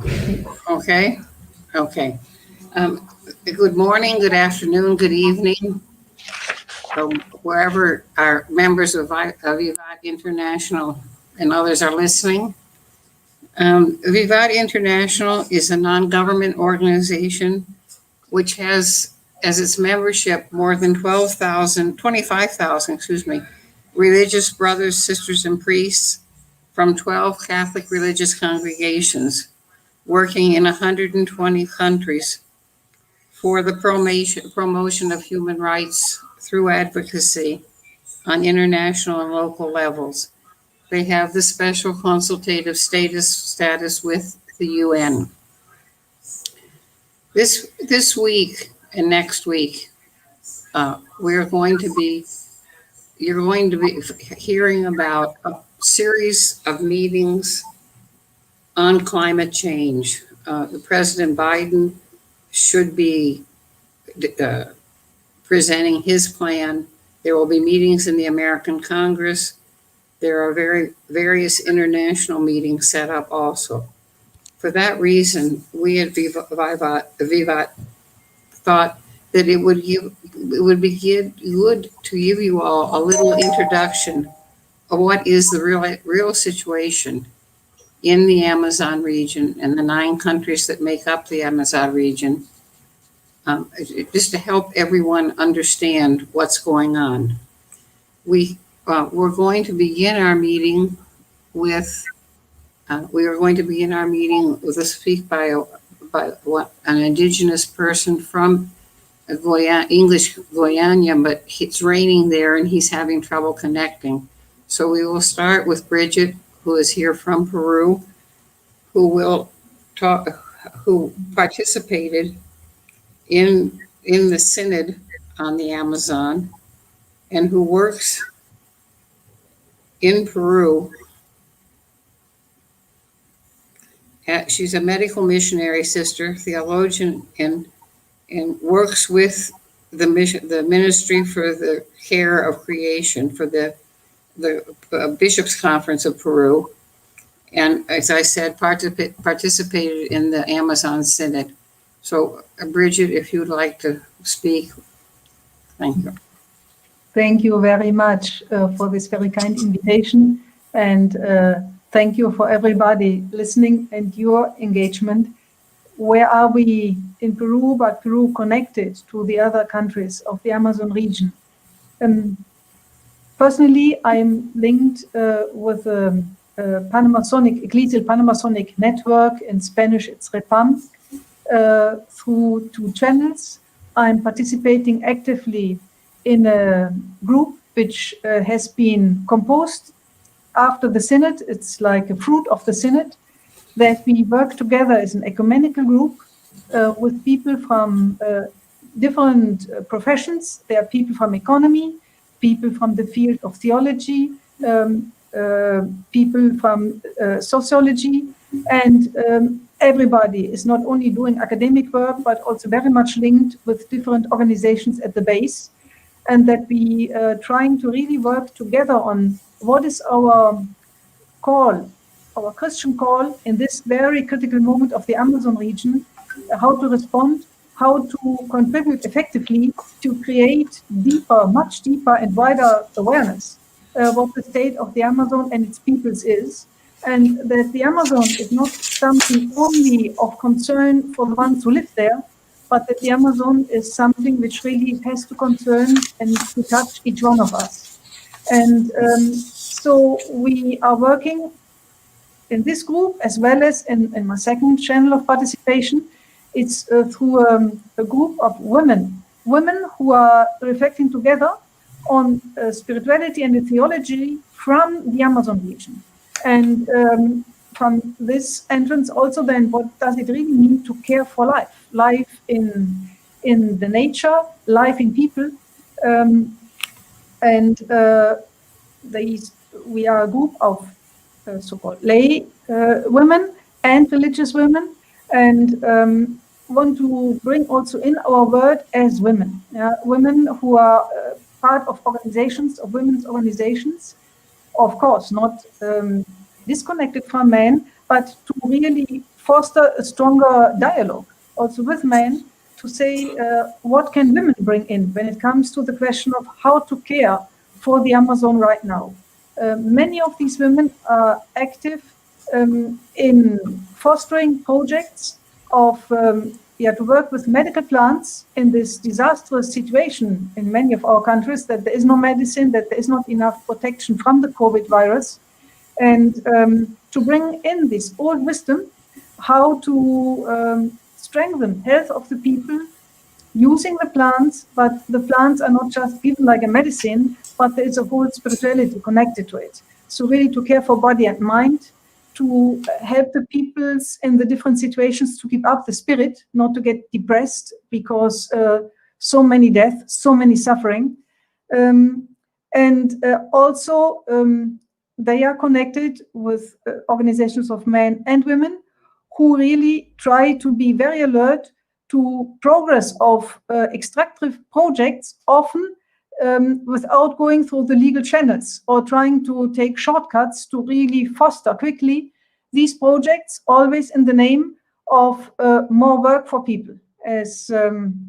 Okay. Okay. Good morning, good afternoon, good evening, wherever our members of Vivat International and others are listening. Vivat International is a non-government organization which has as its membership more than 25,000, religious brothers, sisters, and priests from 12 Catholic religious congregations working in 120 countries for the promotion of human rights through advocacy on international and local levels. They have the special consultative status with the UN. This week and next week, you're going to be hearing about a series of meetings on climate change. The President Biden should be presenting his plan. There will be meetings in the American Congress. There are various international meetings set up also. For that reason, we at Vivat thought that it would be good to give you all a little introduction of what is the real situation in the Amazon region and the 9 countries that make up the Amazon region, just to help everyone understand what's going on. We're going to begin our meeting with a speak by an Indigenous person from English Guyana, but it's raining there and he's having trouble connecting. So we will start with Bridget, who is here from Peru, who participated in the Synod on the Amazon and who works in Peru. She's a medical missionary sister, theologian, and works with the Ministry for the Care of Creation for the Bishops' Conference of Peru. And as I said, participated in the Amazon Synod. So, Bridget, if you'd like to speak, thank you. Thank you very much for this very kind invitation, and thank you for everybody listening and your engagement. Where are we in Peru, but Peru connected to the other countries of the Amazon region? Personally, I'm linked with the Ecclesial Panamazonic Network. In Spanish, it's REPAM, through 2 channels. I'm participating actively in a group which has been composed after the Synod. It's like a fruit of the Synod, that we work together as an ecumenical group with people from different professions. There are people from economy, people from the field of theology, people from sociology, and everybody is not only doing academic work, but also very much linked with different organizations at the base, and that we trying to really work together on what is our call, our Christian call in this very critical moment of the Amazon region, how to respond, how to contribute effectively to create deeper, much deeper and wider awareness what the state of the Amazon and its peoples is, and that the Amazon is not something only of concern for the ones who live there, but that the Amazon is something which really has to concern and to touch each one of us. And so we are working in this group as well as in my second channel of participation. It's through a group of women who are reflecting together on spirituality and the theology from the Amazon region. And from this entrance also then, what does it really mean to care for life? Life in the nature, life in people. We are a group of so-called lay women and religious women, and want to bring also in our word as women. Women who are part of organizations, of women's organizations, of course, not disconnected from men, but to really foster a stronger dialogue also with men to say what can women bring in when it comes to the question of how to care for the Amazon right now. Many of these women are active in fostering projects of to work with medical plants in this disastrous situation in many of our countries, that there is no medicine, that there is not enough protection from the COVID virus, and to bring in this old wisdom, how to strengthen health of the people using the plants, but the plants are not just given like a medicine, but there is a whole spirituality connected to it. So really to care for body and mind, to help the peoples in the different situations to keep up the spirit, not to get depressed because so many deaths, so many suffering. Also, they are connected with organizations of men and women who really try to be very alert to progress of extractive projects, often without going through the legal channels or trying to take shortcuts to really foster quickly these projects, always in the name of more work for people. As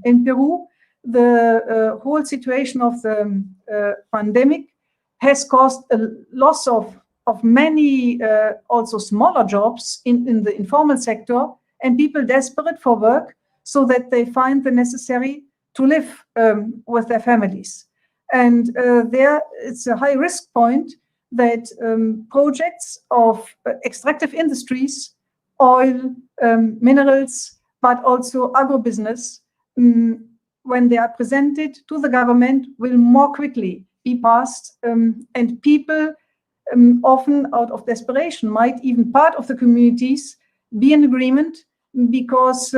in Peru, the whole situation of the pandemic has caused a loss of many also smaller jobs in the informal sector, and people desperate for work so that they find the necessary to live with their families. And there it's a high risk point that projects of extractive industries, oil, minerals, but also agribusiness, when they are presented to the government, will more quickly be passed, and people often out of desperation might even part of the communities be in agreement because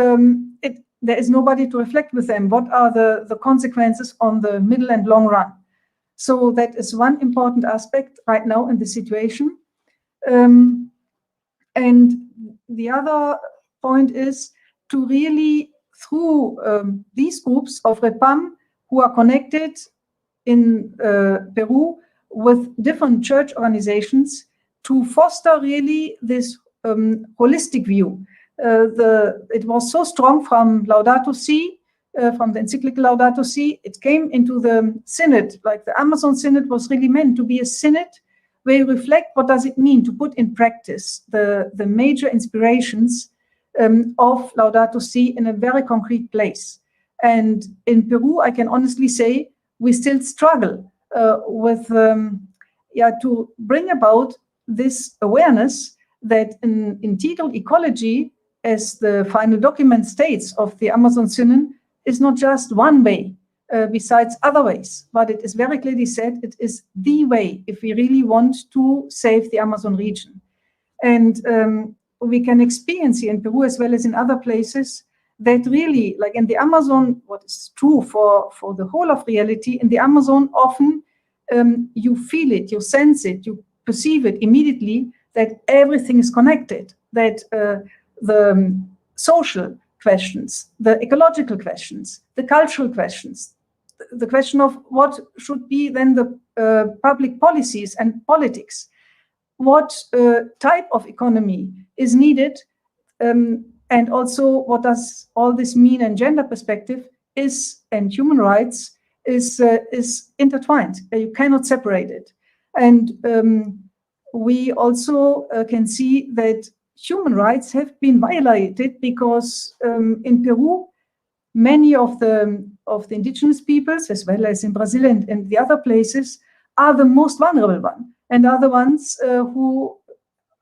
there is nobody to reflect with them. What are the consequences on the middle and long run? So that is one important aspect right now in the situation. And the other point is to really, through these groups of REPAM who are connected in Peru with different church organizations, to foster really this holistic view. It was so strong from Laudato Si, from the encyclical Laudato Si, it came into the Synod, like the Amazon Synod was really meant to be a synod where you reflect what does it mean to put in practice the major inspirations of Laudato Si in a very concrete place. And in Peru, I can honestly say, we still struggle with to bring about this awareness that an integral ecology, as the final document states of the Amazon Synod, is not just one way besides other ways, but it is very clearly said it is the way if we really want to save the Amazon region. And we can experience here in Peru as well as in other places that really, like in the Amazon, what is true for the whole of reality, in the Amazon often you feel it, you sense it, you perceive it immediately, that everything is connected, that the social questions, the ecological questions, the cultural questions, the question of what should be then the public policies and politics, what type of economy is needed, and also what does all this mean in gender perspective is, and human rights is intertwined. You cannot separate it. And we also can see that human rights have been violated because in Peru, many of the indigenous peoples, as well as in Brazil and the other places, are the most vulnerable one, and are the ones who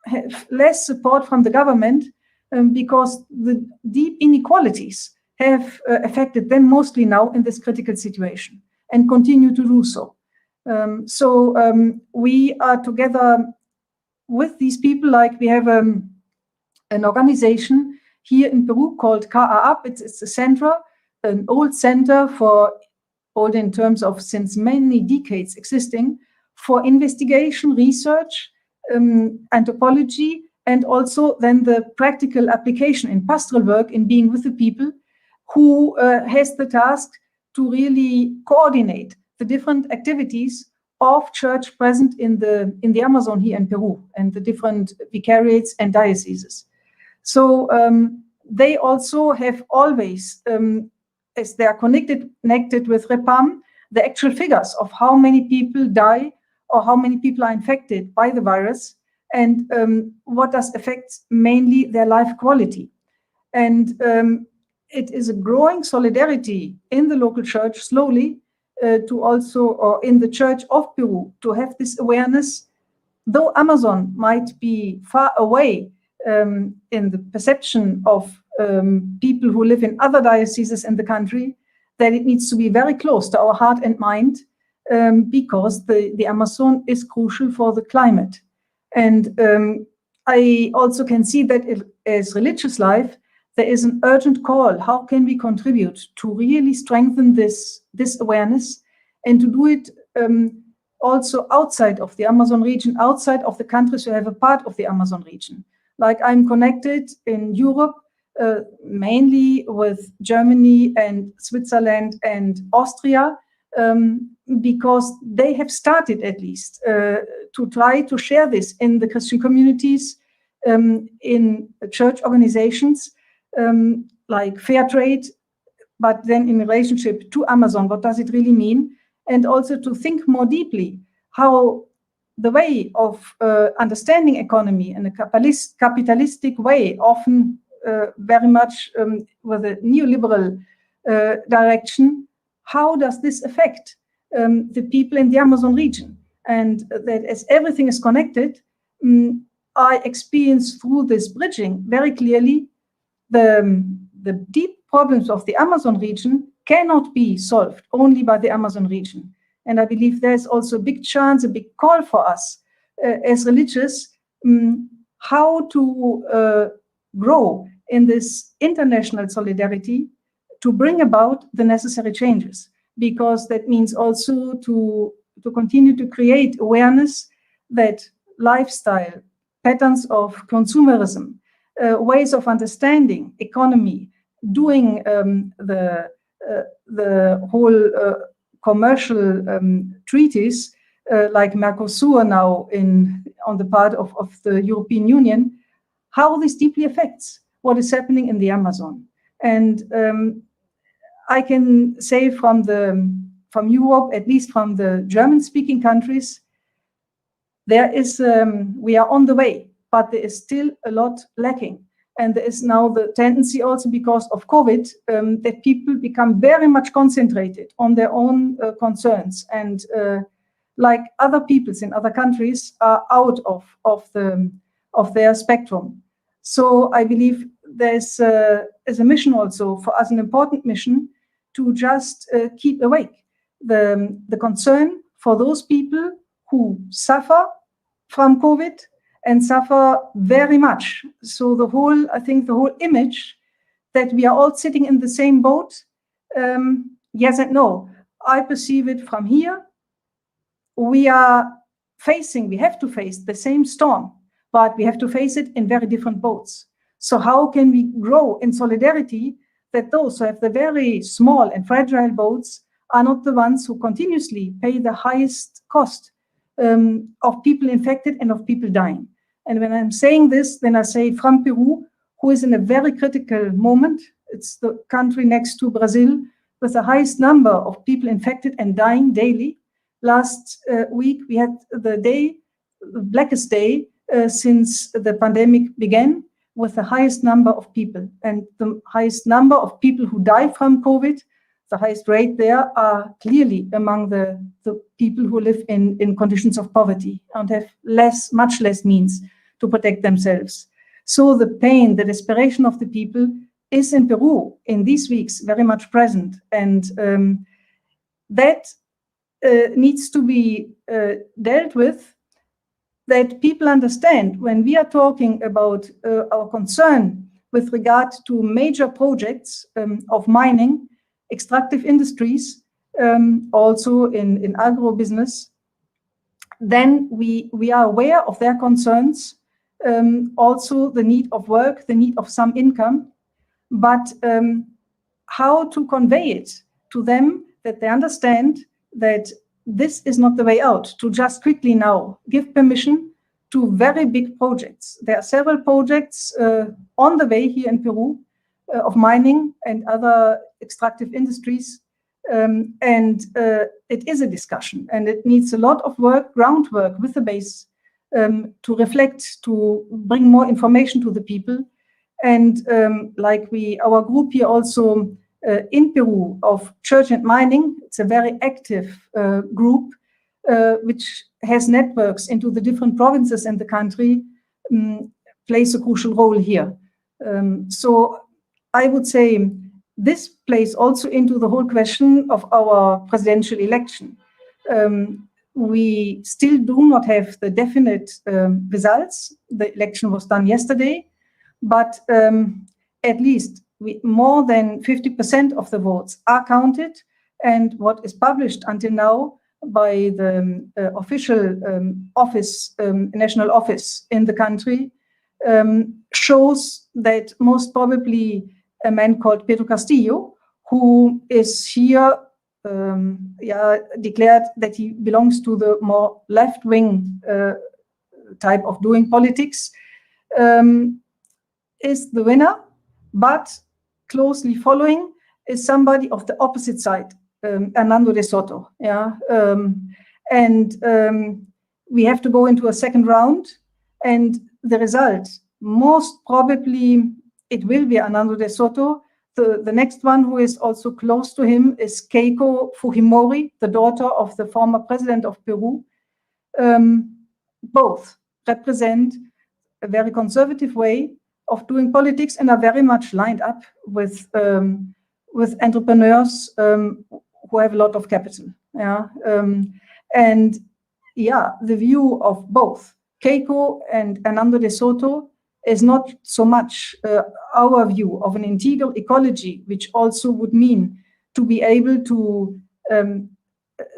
have less support from the government because the deep inequalities have affected them mostly now in this critical situation and continue to do so. We are together with these people, like we have an organization here in Peru called KAAP. It's a center, an old center for old in terms of since many decades existing, for investigation, research, anthropology, and also then the practical application in pastoral work in being with the people, who has the task to really coordinate the different activities of church present in the Amazon here in Peru and the different vicariates and dioceses. So they also have always, as they are connected with REPAM, the actual figures of how many people die or how many people are infected by the virus, and what does affect mainly their life quality. And it is a growing solidarity in the local church slowly to also, or in the Church of Peru, to have this awareness. Though Amazon might be far away in the perception of people who live in other dioceses in the country, that it needs to be very close to our heart and mind, because the Amazon is crucial for the climate. And I also can see that as religious life, there is an urgent call. How can we contribute to really strengthen this awareness, and to do it also outside of the Amazon region, outside of the countries who have a part of the Amazon region? Like, I'm connected in Europe, mainly with Germany and Switzerland and Austria, because they have started at least to try to share this in the Christian communities, in church organizations, like fair trade, but then in relationship to Amazon, what does it really mean? And also to think more deeply how the way of understanding economy in a capitalistic way, often very much with a neoliberal direction, how does this affect the people in the Amazon region? And that as everything is connected, I experience through this bridging very clearly the deep problems of the Amazon region cannot be solved only by the Amazon region. And I believe there's also a big chance, a big call for us as religious, how to grow in this international solidarity to bring about the necessary changes, because that means also to continue to create awareness that lifestyle, patterns of consumerism, ways of understanding economy, doing the whole commercial treaties like Mercosur now on the part of the European Union, how this deeply affects what is happening in the Amazon. And I can say from Europe, at least from the German-speaking countries, there is we are on the way, but there is still a lot lacking. And there is now the tendency also because of COVID that people become very much concentrated on their own concerns, and like other peoples in other countries are out of their spectrum. So I believe there's a mission also for us, an important mission, to just keep awake the concern for those people who suffer from COVID and suffer very much. So I think the whole image that we are all sitting in the same boat, yes and no. I perceive it from here. We have to face the same storm, but we have to face it in very different boats. So how can we grow in solidarity that those who have the very small and fragile boats are not the ones who continuously pay the highest cost of people infected and of people dying? And when I'm saying this, then I say from Peru, who is in a very critical moment. It's the country next to Brazil with the highest number of people infected and dying daily. Last week, we had the blackest day since the pandemic began, with the highest number of people, and the highest number of people who die from COVID. The highest rate there are clearly among the people who live in conditions of poverty and have much less means to protect themselves. So the pain, the desperation of the people is in Peru in these weeks very much present, and that needs to be dealt with, that people understand when we are talking about our concern with regard to major projects of mining, extractive industries, also in agro-business, then we are aware of their concerns, also the need of work, the need of some income, but how to convey it to them that they understand that this is not the way out, to just quickly now give permission to very big projects. There are several projects on the way here in Peru of mining and other extractive industries. It is a discussion, and it needs a lot of work, groundwork with the base to reflect, to bring more information to the people. And like our group here also in Peru of Church and Mining, it's a very active group which has networks into the different provinces in the country, plays a crucial role here. So I would say this plays also into the whole question of our presidential election. We still do not have the definite results. The election was done yesterday, but at least more than 50% of the votes are counted. And what is published until now by the official office, national office in the country, shows that most probably a man called Pedro Castillo, who is here declared that he belongs to the more left-wing type of doing politics, is the winner, but closely following is somebody of the opposite side, Hernando de Soto. We have to go into a second round, and the result, most probably it will be Hernando de Soto. The next one who is also close to him is Keiko Fujimori, the daughter of the former president of Peru. Both represent a very conservative way of doing politics and are very much lined up with entrepreneurs who have a lot of capital. The view of both Keiko and Hernando de Soto is not so much our view of an integral ecology, which also would mean to be able to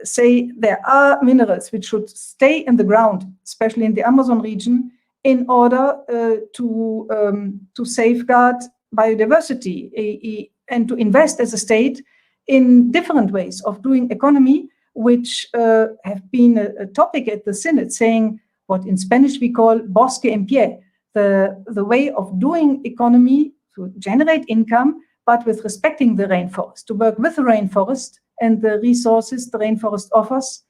say there are minerals which should stay in the ground, especially in the Amazon region, in order to safeguard biodiversity and to invest as a state in different ways of doing economy, which have been a topic at the Synod, saying what in Spanish we call bosque en pie, the way of doing economy to generate income, but with respecting the rainforest, to work with the rainforest and the resources the rainforest offers,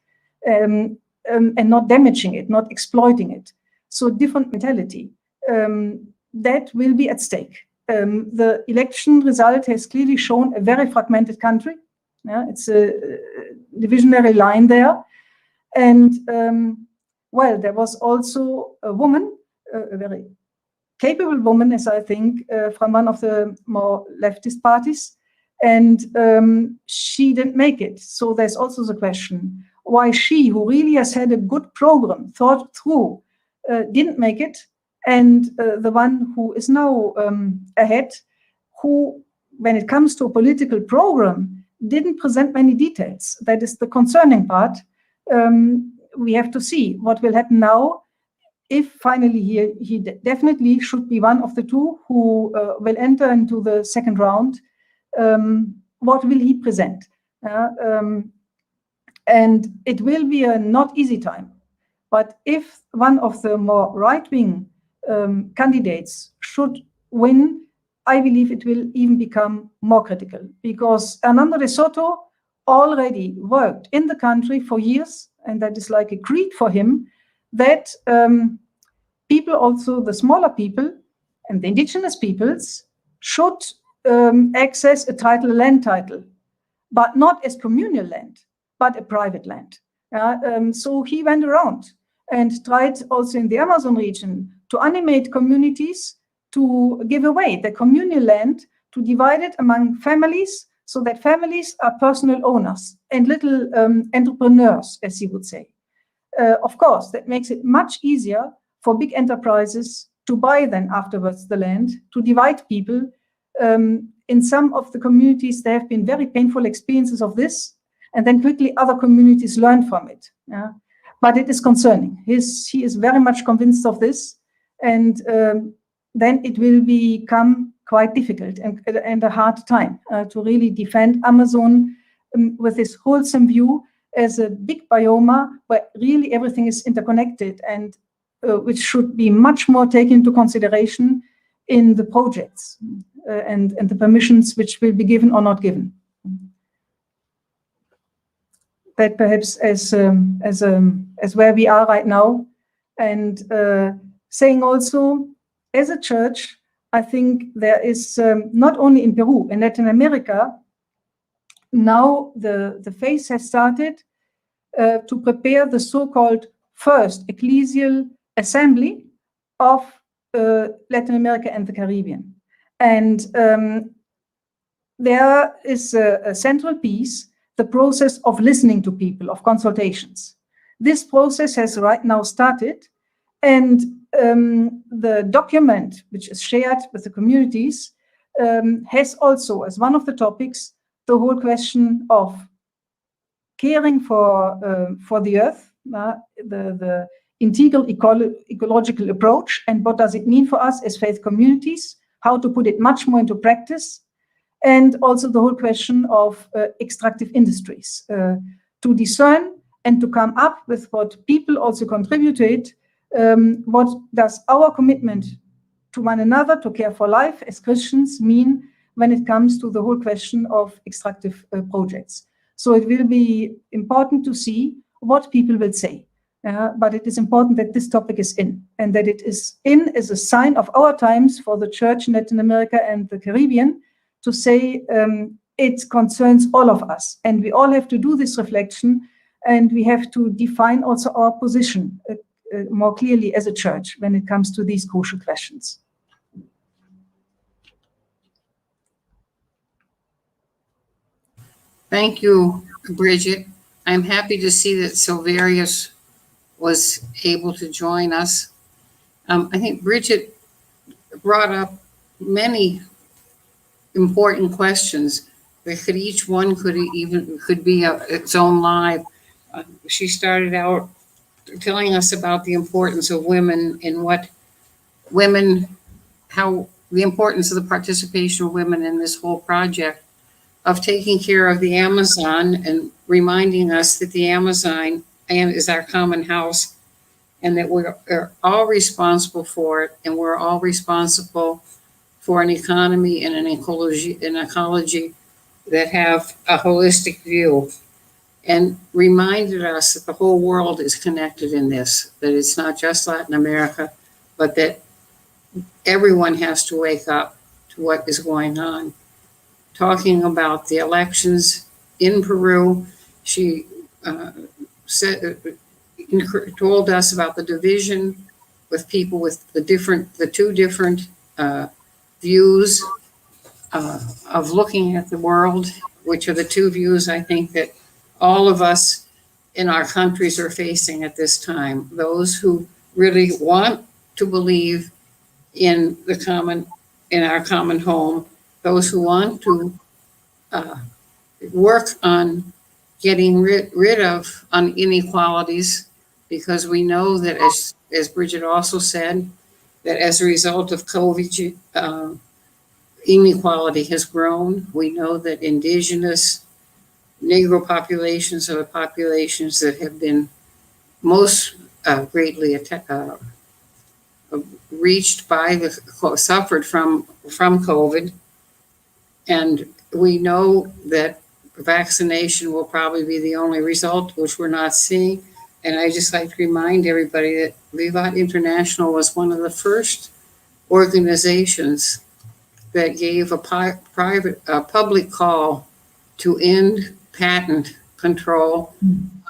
and not damaging it, not exploiting it. So different mentality. That will be at stake. The election result has clearly shown a very fragmented country. It's a divisionary line there. And there was also a woman, a very capable woman, as I think, from one of the more leftist parties, and she didn't make it. So there's also the question, why she, who really has had a good program, thought through, didn't make it, and the one who is now ahead, who, when it comes to a political program, didn't present many details. That is the concerning part. We have to see what will happen now. If finally he definitely should be one of the two who will enter into the second round, what will he present? And it will be a not easy time. But if one of the more right-wing candidates should win, I believe it will even become more critical, because Hernando de Soto already worked in the country for years, and that is like a creed for him, that people, also the smaller people and the indigenous peoples, should access a land title, but not as communal land, but a private land. So he went around and tried also in the Amazon region to animate communities to give away the communal land, to divide it among families, so that families are personal owners and little entrepreneurs, as he would say. Of course, that makes it much easier for big enterprises to buy then afterwards the land, to divide people. In some of the communities, there have been very painful experiences of this, and then quickly other communities learn from it. But it is concerning. He is very much convinced of this, and then it will become quite difficult and a hard time to really defend Amazon with this wholesome view as a big bioma where really everything is interconnected, and which should be much more taken into consideration in the projects and the permissions which will be given or not given. That perhaps as where we are right now, and saying also, as a church, I think there is not only in Peru, in Latin America, now the phase has started to prepare the so-called first ecclesial assembly of Latin America and the Caribbean. And there is a central piece, the process of listening to people, of consultations. This process has right now started, and the document, which is shared with the communities, has also, as one of the topics, the whole question of caring for the earth, the integral ecological approach, and what does it mean for us as faith communities, how to put it much more into practice, and also the whole question of extractive industries, to discern and to come up with what people also contribute to it. What does our commitment to one another, to care for life as Christians, mean when it comes to the whole question of extractive projects? So it will be important to see what people will say. But it is important that this topic is in, and that it is in as a sign of our times for the church in Latin America and the Caribbean, to say it concerns all of us. And we all have to do this reflection, and we have to define also our position more clearly as a church when it comes to these crucial questions. Thank you, Bridget. I'm happy to see that Silverius was able to join us. I think Bridget brought up many important questions that each one could be its own live. She started out telling us about the importance of women and how the importance of the participation of women in this whole project of taking care of the Amazon, and reminding us that the Amazon is our common house, and that we're all responsible for it, and we're all responsible for an economy and an ecology that have a holistic view, and reminded us that the whole world is connected in this, that it's not just Latin America, but that everyone has to wake up to what is going on. Talking about the elections in Peru, she told us about the division with people with the two different views of looking at the world, which are the two views I think that all of us in our countries are facing at this time. Those who really want to believe in our common home, those who want to work on getting rid of inequalities, because we know that, as Bridget also said, that as a result of COVID, inequality has grown. We know that Indigenous, Negro populations are the populations that have been most greatly suffered from COVID. And we know that vaccination will probably be the only result, which we're not seeing. And I just like to remind everybody that Vivat International was one of the first organizations that gave a public call to end patent control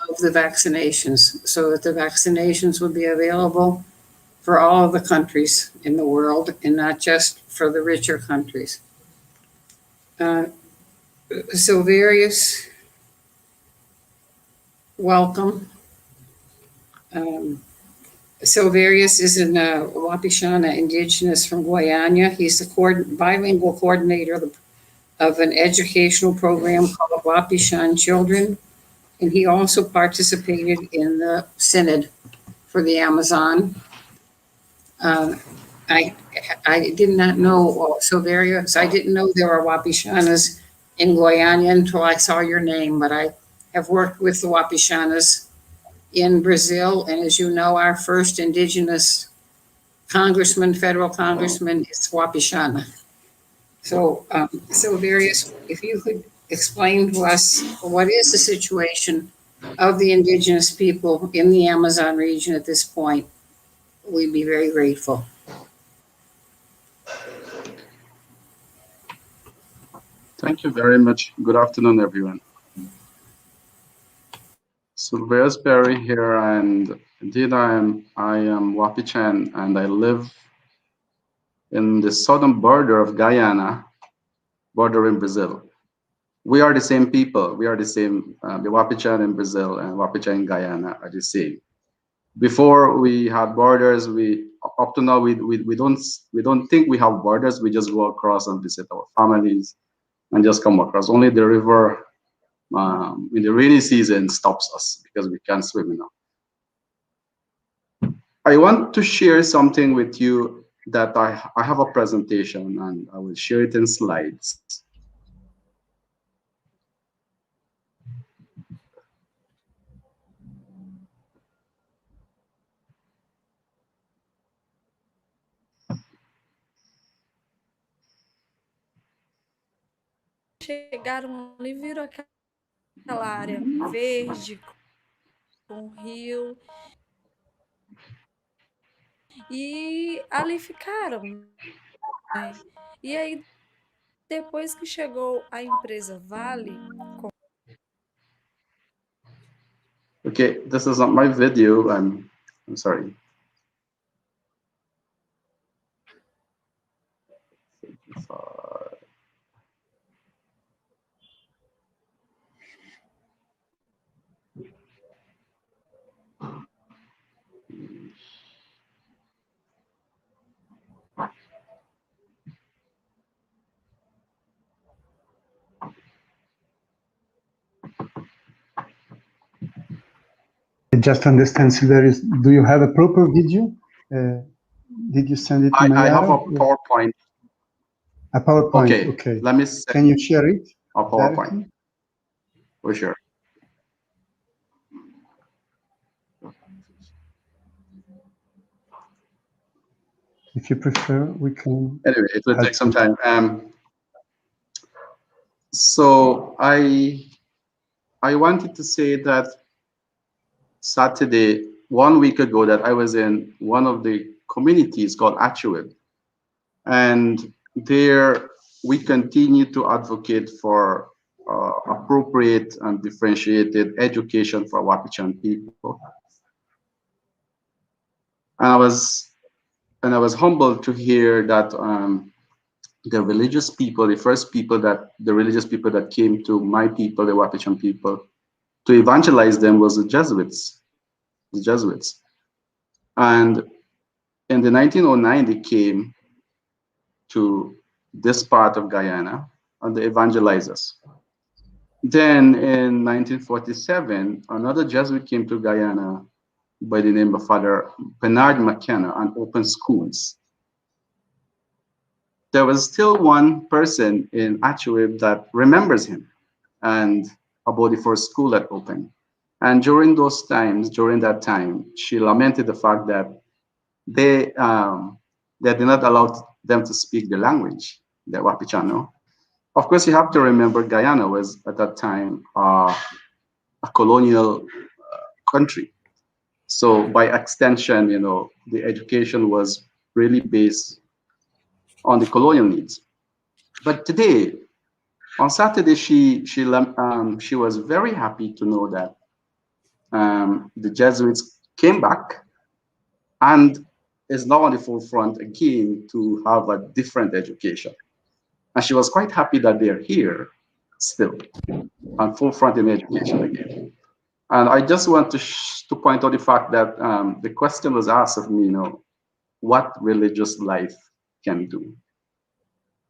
of the vaccinations, so that the vaccinations would be available for all of the countries in the world, and not just for the richer countries. Silverius, welcome. Silverius is an Wapishana Indigenous from Guyana. He's the bilingual coordinator of an educational program called Wapishan Children, and he also participated in the Synod for the Amazon. I did not know Silverius. I didn't know there were Wapishanas in Guyana until I saw your name, but I have worked with the Wapishanas in Brazil. And as you know, our first Indigenous congressman, federal congressman, is Wapishana. So, Various, if you could explain to us what is the situation of the Indigenous people in the Amazon region at this point, we'd be very grateful. Thank you very much. Good afternoon, everyone. Sylvester Perry here, and indeed I am Wapichan, and I live in the southern border of Guyana, bordering Brazil. We are the same people. We are the same. The Wapichan in Brazil and Wapichan in Guyana are the same. Before we had borders, up to now we don't think we have borders. We just go across and visit our families and just come across. Only the river in the rainy season stops us because we can't swim enough. I want to share something with you that I have a presentation and I will share it in slides. Chegaram ali, viram aquela área verde com rio e ali ficaram, né? E aí depois que chegou a empresa Vale. Okay, this is not my video. I'm sorry. Just understand, Silverius, do you have a proper video? Did you send it to Mayara? I have a PowerPoint. A PowerPoint, okay. Okay. Let me Can you share it? A PowerPoint. For sure. If you prefer, we can. Anyway, it will take some time. So I wanted to say that Saturday, 1 week ago, that I was in one of the communities called Achuib. And there we continue to advocate for appropriate and differentiated education for Wapichan people. And I was humbled to hear that the religious people, the religious people that came to my people, the Wapichan people, to evangelize them was the Jesuits. And in the 1909, they came to this part of Guyana and they evangelized us. Then in 1947, another Jesuit came to Guyana by the name of Father Bernard McKenna and opened schools. There was still one person in Achuib that remembers him and about the first school that opened. And during that time, she lamented the fact that they did not allow them to speak the language, the Wapichano. Of course, you have to remember Guyana was at that time a colonial country. So by extension, the education was really based on the colonial needs. But today, on Saturday, she was very happy to know that the Jesuits came back and is now on the forefront again to have a different education. And she was quite happy that they're here still on forefront in education again. And I just want to point out the fact that the question was asked of me, what religious life can do.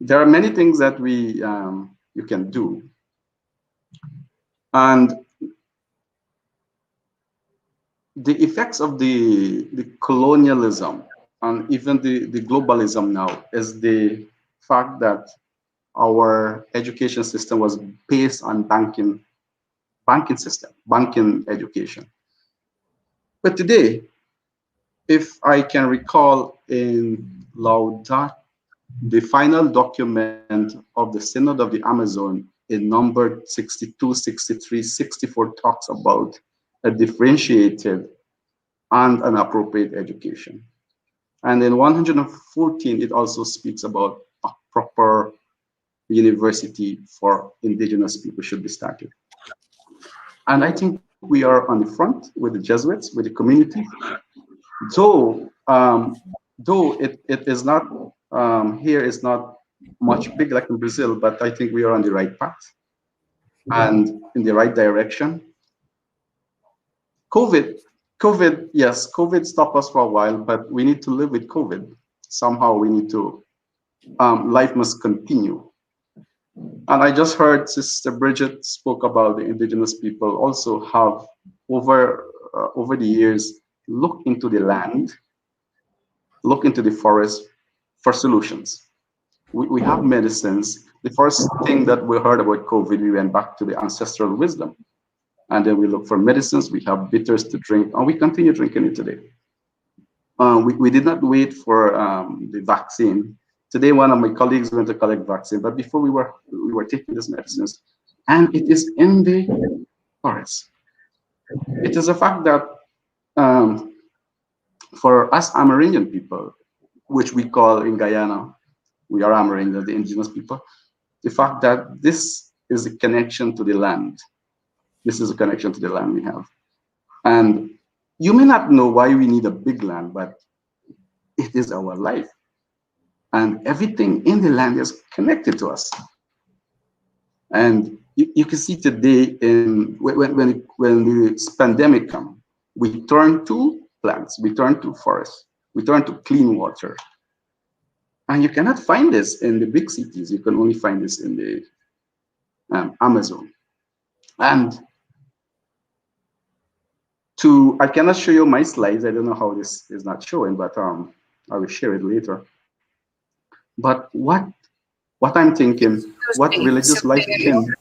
There are many things that you can do. And the effects of the colonialism and even the globalism now is the fact that our education system was based on banking education. But today, if I can recall in Laudato, the final document of the Synod of the Amazon in number 62, 63, 64 talks about a differentiated and an appropriate education. And in 114, it also speaks about a proper university for Indigenous people should be started. And I think we are on the front with the Jesuits, with the community. Though, it is not, here is not much big like in Brazil, but I think we are on the right path and in the right direction. COVID, yes, COVID stopped us for a while, but we need to live with COVID. Somehow we need to, life must continue. And I just heard Sister Bridget spoke about the Indigenous people also have over the years looked into the land, look into the forest for solutions. We have medicines. The first thing that we heard about COVID, we went back to the ancestral wisdom. And then we look for medicines, we have bitters to drink, and we continue drinking it today. We did not wait for the vaccine. Today, one of my colleagues went to collect vaccine, but before we were taking these medicines, and it is in the forest. It is a fact that for us Amerindian people, which we call in Guyana, we are Amerindian, the Indigenous people, the fact that this is a connection to the land. This is a connection to the land we have. And you may not know why we need a big land, but it is our life. And everything in the land is connected to us. And you can see today when this pandemic comes, we turn to plants, we turn to forests, we turn to clean water. And you cannot find this in the big cities. You can only find this in the Amazon. And I cannot show you my slides. I don't know how this is not showing, but I will share it later. But what I'm thinking, what religious life can.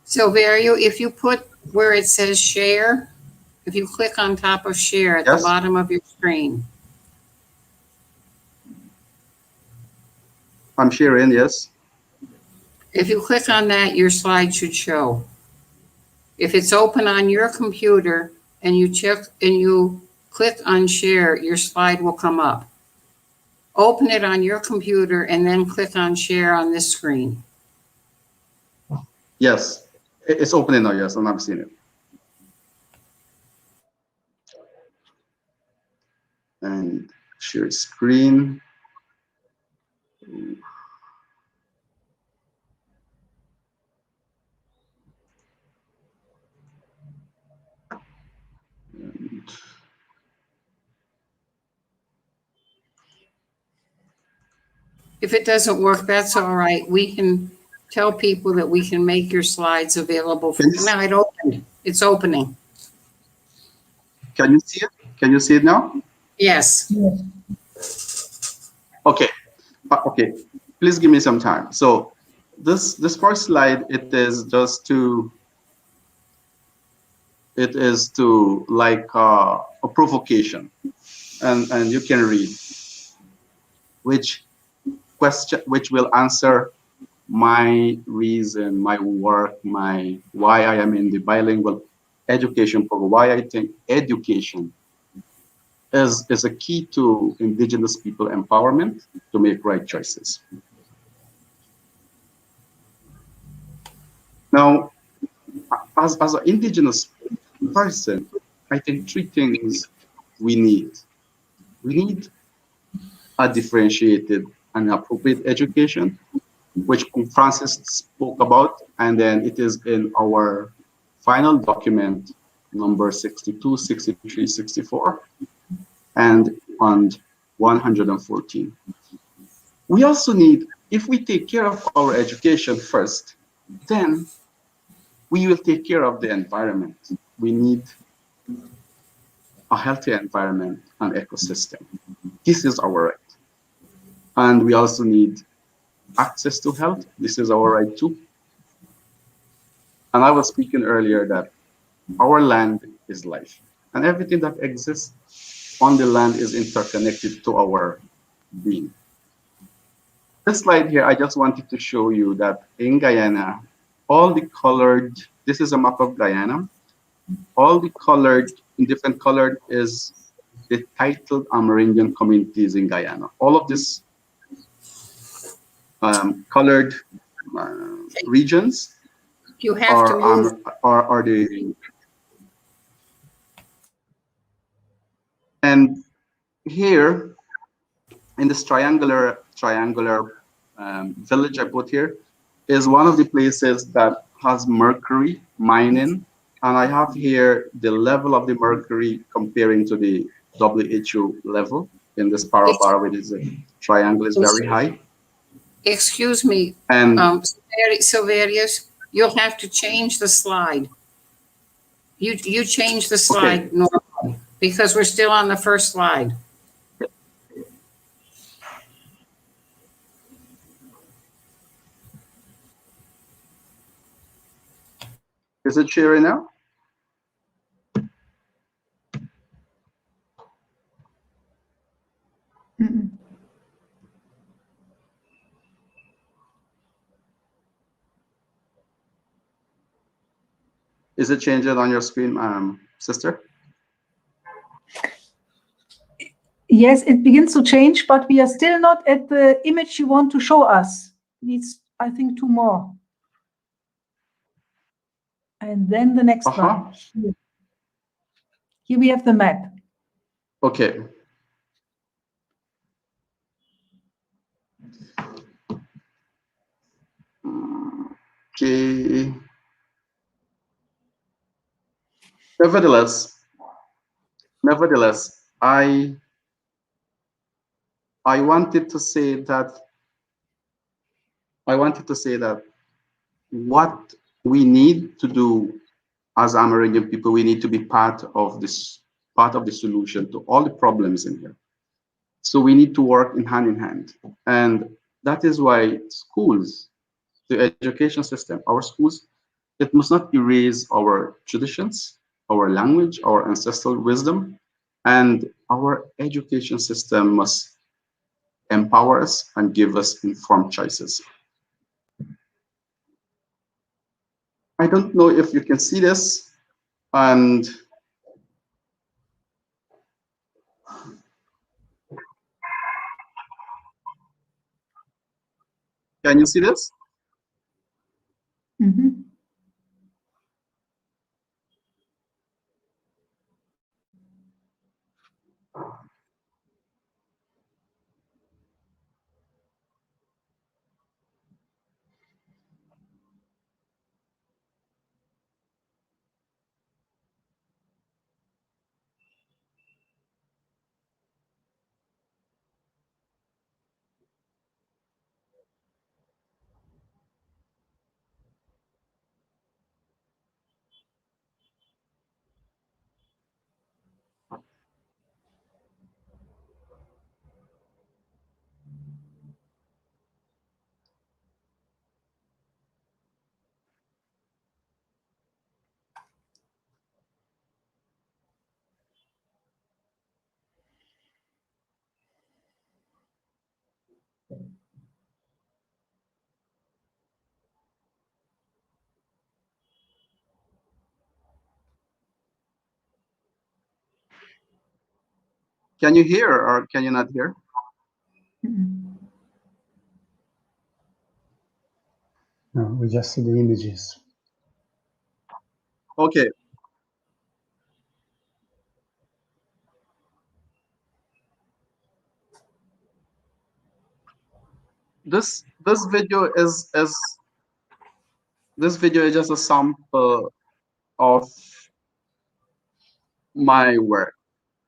Silverio, if you put where it says share, if you click on top of share at the bottom of your screen. I'm sharing, yes. If you click on that, your slide should show. If it's open on your computer and you click on share, your slide will come up. Open it on your computer and then click on share on this screen. Yes, it's opening now, yes, and I've seen it. And share screen. If it doesn't work, that's all right. We can tell people that we can make your slides available. Now it opened. It's opening. Can you see it? Can you see it now? Yes. Okay. Okay. Please give me some time. So this first slide, it is to like a provocation, and you can read which will answer my reason, my work, why I am in the bilingual education program, why I think education is a key to Indigenous people empowerment to make right choices. Now, as an Indigenous person, I think three things we need. We need a differentiated and appropriate education, which Francis spoke about, and then it is in our final document, number 62, 63, 64, and on 114. We also need, if we take care of our education first, then we will take care of the environment. We need a healthy environment and ecosystem. This is our right. And we also need access to health. This is our right too. And I was speaking earlier that Our land is life, and everything that exists on the land is interconnected to our being. This slide here, I just wanted to show you that in Guyana, all the colored, this is a map of Guyana, all the colored, in different colored is the titled Amerindian communities in Guyana. All of these colored regions You have to move. are the, and here in this triangular village I put here is one of the places that has mercury mining, and I have here the level of the mercury comparing to the WHO level in this parabar, which is a triangle, is very high. Excuse me, And Silverius, you'll have to change the slide. You change the slide normally, because we're still on the first slide. is it sharing now? Mm-mm. Is it changing on your screen, sister? Yes, it begins to change, but we are still not at the image you want to show us. Needs, I think, 2 more. And then the next one. Here we have the map. Okay. Okay. Nevertheless, I wanted to say that what we need to do as Amerindian people, we need to be part of the solution to all the problems in here. So we need to work in hand, and that is why schools, the education system, our schools, it must not erase our traditions, our language, our ancestral wisdom, and our education system must empower us and give us informed choices. I don't know if you can see this, and can you see this? Mm-hmm. Can you hear or can you not hear? Mm-mm. No, we just see the images. Okay. This video is just a sample of my work.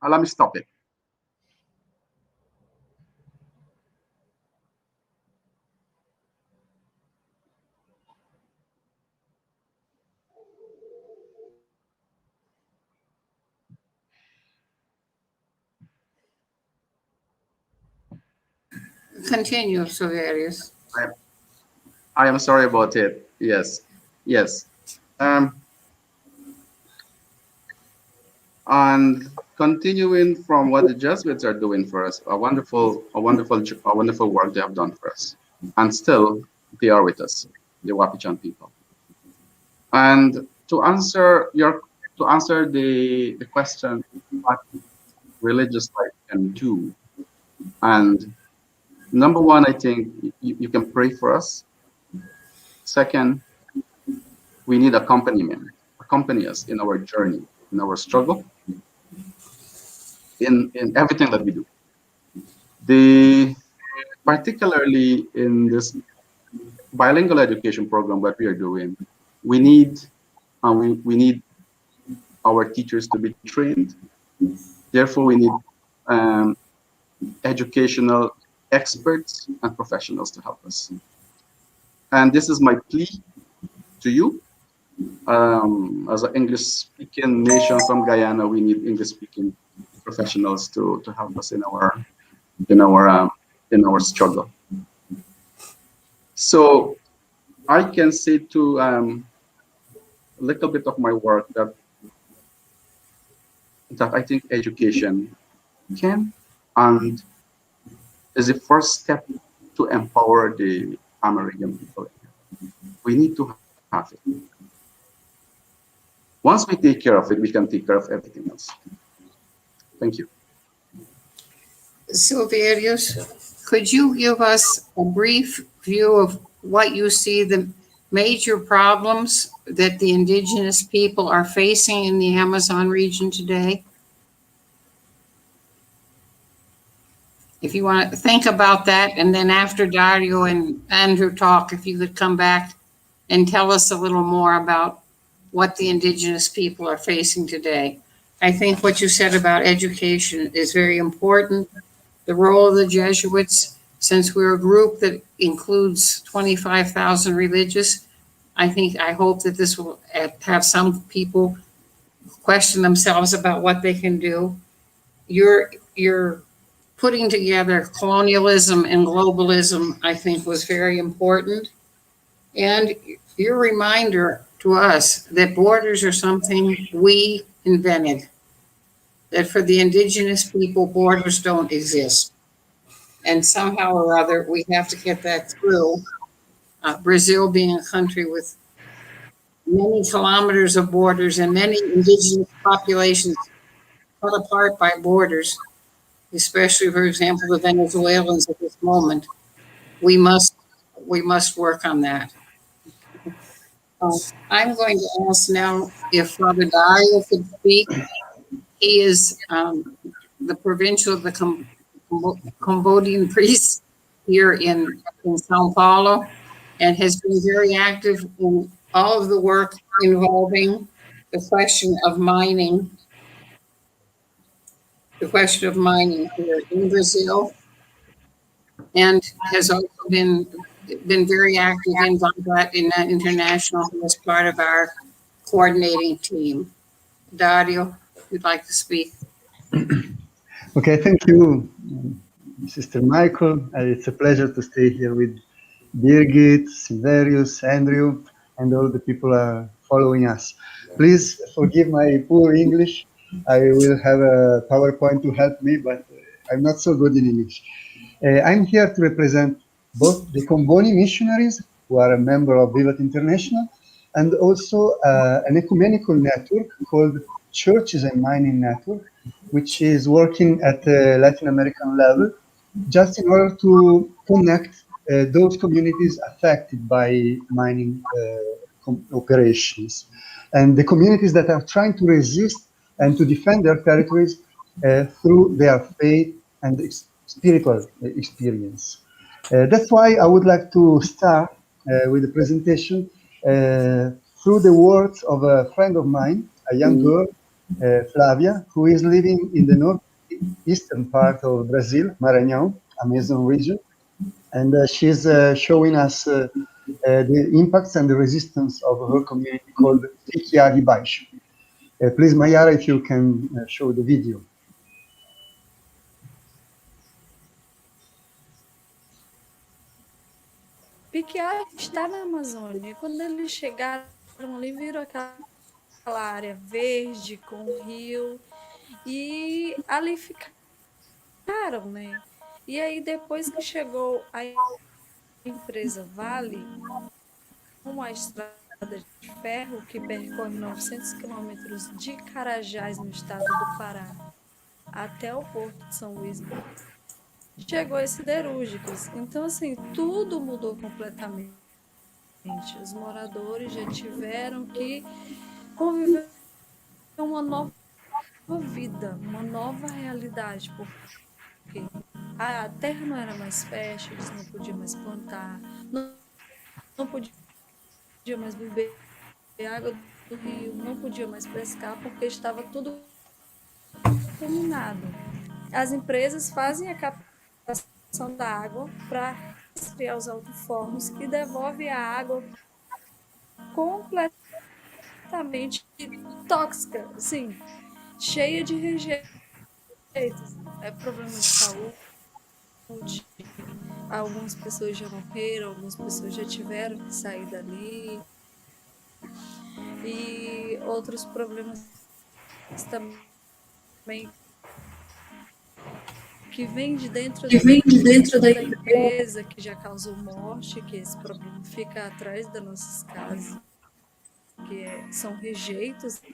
Let me stop it. Continue, Silverius. I am sorry about it. Yes. And continuing from what the Jesuits are doing for us, a wonderful work they have done for us. And still, they are with us, the Wapichan people. And to answer the question, what religious life can do. And number one, I think you can pray for us. Second, we need accompaniment, accompany us in our journey, in our struggle, in everything that we do. The particularly in this bilingual education program that we are doing, we need we need our teachers to be trained. Therefore, we need um, educational experts and professionals to help us. And this is my plea to you. As an English-speaking nation from Guyana, we need English-speaking professionals to help us in our in our struggle. So I can say to a little bit of my work that I think education can and is the first step to empower the American people. We need to have it. Once we take care of it, we can take care of everything else. Thank you. Silverius, could you give us a brief view of what you see the major problems that the indigenous people are facing in the Amazon region today? If you want to think about that, and then after Dario and Andrew talk, if you could come back and tell us a little more about what the indigenous people are facing today. I think what you said about education is very important. The role of the Jesuits, since we're a group that includes 25,000 religious, I hope that this will have some people question themselves about what they can do. You're putting together colonialism and globalism, I think, was very important. And your reminder to us that borders are something we invented, that for the indigenous people, borders don't exist. And somehow or other, we have to get that through. Brazil being a country with many kilometers of borders and many indigenous populations cut apart by borders, especially, for example, the Venezuelans at this moment, we must we must work on that. Uh, I'm going to ask now if Father Dario could speak. He is the provincial of the Cambodian priest here in Sao Paulo and has been very active in all of the work involving the question of mining here in Brazil, and has also been very active in that International as part of our coordinating team. Dario, you'd like to speak? Okay, thank you, Sister Michael. It's a pleasure to stay here with Birgit, Silverius, Andrew, and all the people are following us. Please forgive my poor English. I will have a PowerPoint to help me, but I'm not so good in English. I'm here to represent both the Comboni missionaries, who are a member of Vivat International, and also an ecumenical network called Churches and Mining Network, which is working at the Latin American level, just in order to connect those communities affected by mining operations, and the communities that are trying to resist and to defend their territories through their faith and spiritual experience. That's why I would like to start with the presentation through the words of a friend of mine, a young girl, Flavia, who is living in the northeastern part of Brazil, Maranhão, Amazon region. And she's showing us the impacts and the resistance of her community called Fiquiari Baixo. Please, Mayara, if you can show the video. Piquiá está na Amazônia. Quando eles chegaram ali, viram aquela área verde com rio E ali ficaram, né? E aí, depois que chegou a empresa Vale, uma estrada de ferro que percorre 900 quilômetros de Carajás, no estado do Pará, até o Porto de São Luís, chegou as siderúrgicas. Então, assim, tudo mudou completamente. Os moradores já tiveram que conviver com uma nova vida, uma nova realidade, porque a terra não era mais fértil, eles não podiam mais plantar, não podiam mais beber água do rio, não podiam mais pescar, porque estava tudo contaminado. As empresas fazem a captação da água para resfriar os alto-fornos e devolve a água completamente tóxica, sim, cheia de rejeitos. É problema de saúde. Algumas pessoas já morreram, algumas pessoas já tiveram que sair dali. E outros problemas também que vem de dentro da empresa, que já causou morte, que esse problema fica atrás das nossas casas, são rejeitos, né,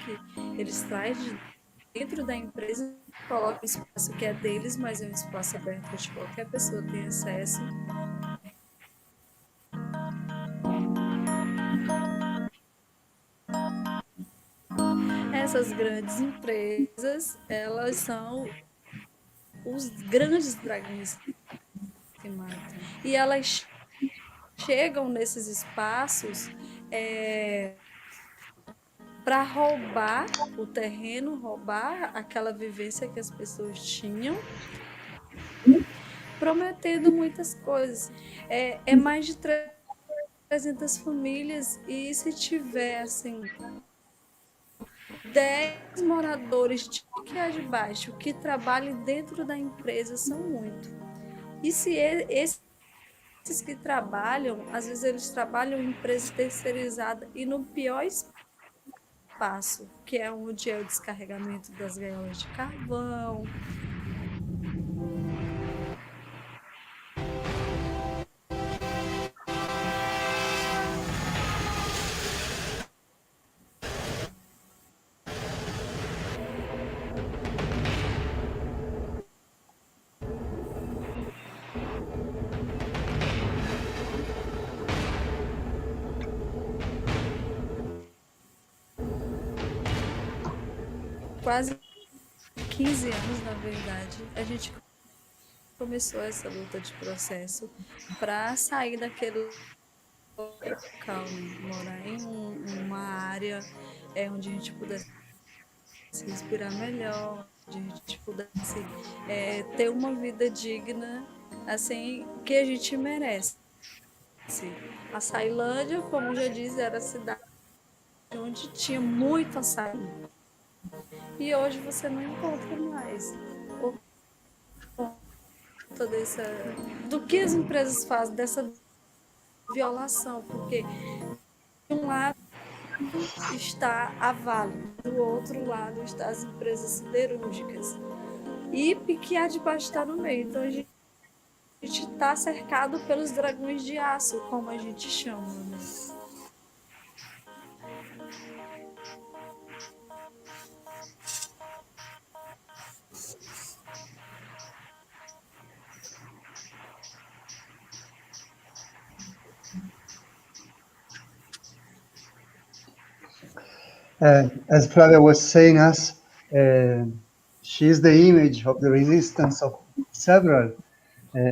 que eles trazem de dentro da empresa, colocam um espaço que é deles, mas é um espaço aberto de qualquer pessoa tem acesso. Essas grandes empresas, elas são os grandes dragões que matam. E elas chegam nesses espaços para roubar o terreno, roubar aquela vivência que as pessoas tinham, prometendo muitas coisas. É mais de 300 famílias, e se tiver assim 10 moradores de que é de baixo que trabalhem dentro da empresa, são muito. E se esses que trabalham, às vezes eles trabalham em empresa terceirizada e no pior espaço, que é onde é o descarregamento das gaiolas de carvão. Quase 15 anos, na verdade, a gente começou essa luta de processo para sair daquele local, né? Morar em uma área onde a gente pudesse respirar melhor, onde a gente pudesse ter uma vida digna, assim, que a gente merece. A Ceilândia, como eu já disse, era a cidade onde tinha muito açaí. E hoje você não encontra mais. Por conta do que as empresas fazem, dessa violação, porque de um lado está a Vale, do outro lado está as empresas siderúrgicas. E Piquiá de baixo está no meio. Então a gente está cercado pelos dragões de aço, como a gente chama, né? As Flavia was saying us, she is the image of the resistance of several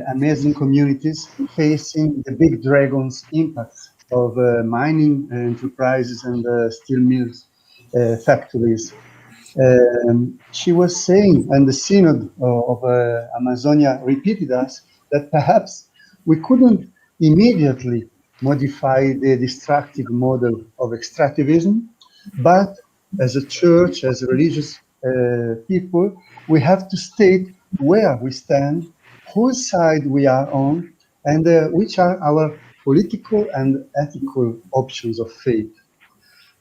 amazing communities facing the big dragon's impacts of mining enterprises and steel mills, factories. She was saying, and the Synod of Amazonia repeated us, that perhaps we couldn't immediately modify the destructive model of extractivism, but as a church, as religious people, we have to state where we stand, whose side we are on, and which are our political and ethical options of faith.